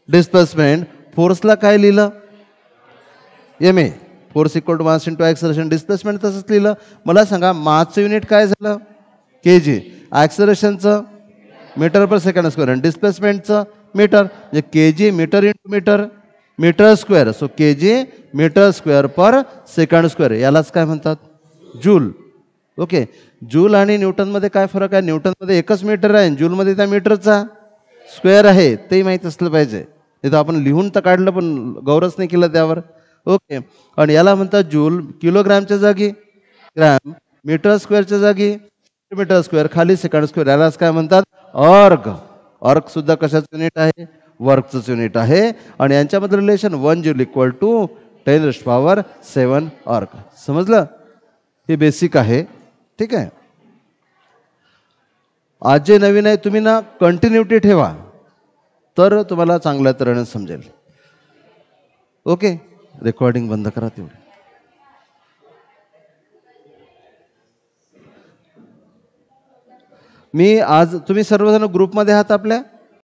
डिस्प्लेसमेंट. फोर्सला काय लिहिलं, M A. Force equal to mass into acceleration. Displacement तसंच लिहिलं. मला सांगा, मासचं युनिट काय झालं, के जी. ॲक्सलरेशनचं मीटर पर सेकंड स्क्वेअर आणि डिस्प्लेसमेंटचं मीटर. म्हणजे K G metre into metre square. So K G metre square per second square. यालाच काय म्हणतात, जूल. ओके. जूल आणि न्यूटनमध्ये काय फरक आहे, न्यूटनमध्ये एकच मीटर आहे, जूलमध्ये त्या मीटरचा स्क्वेअर आहे, तेही माहीत असलं पाहिजे. इथं आपण लिहून तर काढलं पण गौरच नाही केलं त्यावर. ओके. आणि याला म्हणतात जूल. किलोग्रामच्या जागी ग्रॅम, मीटर स्क्वेअरच्या जागी मीटर स्क्वेअर, खाली सेकंड स्क्वेअर. यालाच काय म्हणतात, अर्ग. अर्ग सुद्धा कशाचं युनिट आहे, वर्कचंच युनिट आहे. आणि यांच्यामधलं relation 1 joule equal to 10⁻⁷ erg. समजलं? हे बेसिक आहे. ठीक आहे. आज जे नवीन आहे तुम्ही ना कंटिन्युटी ठेवा, तर तुम्हाला चांगल्या तऱ्हेने समजेल. ओके, रेकॉर्डिंग बंद करा तेवढी. मी आज तुम्ही सर्वजण ग्रुपमध्ये आहात आपल्या?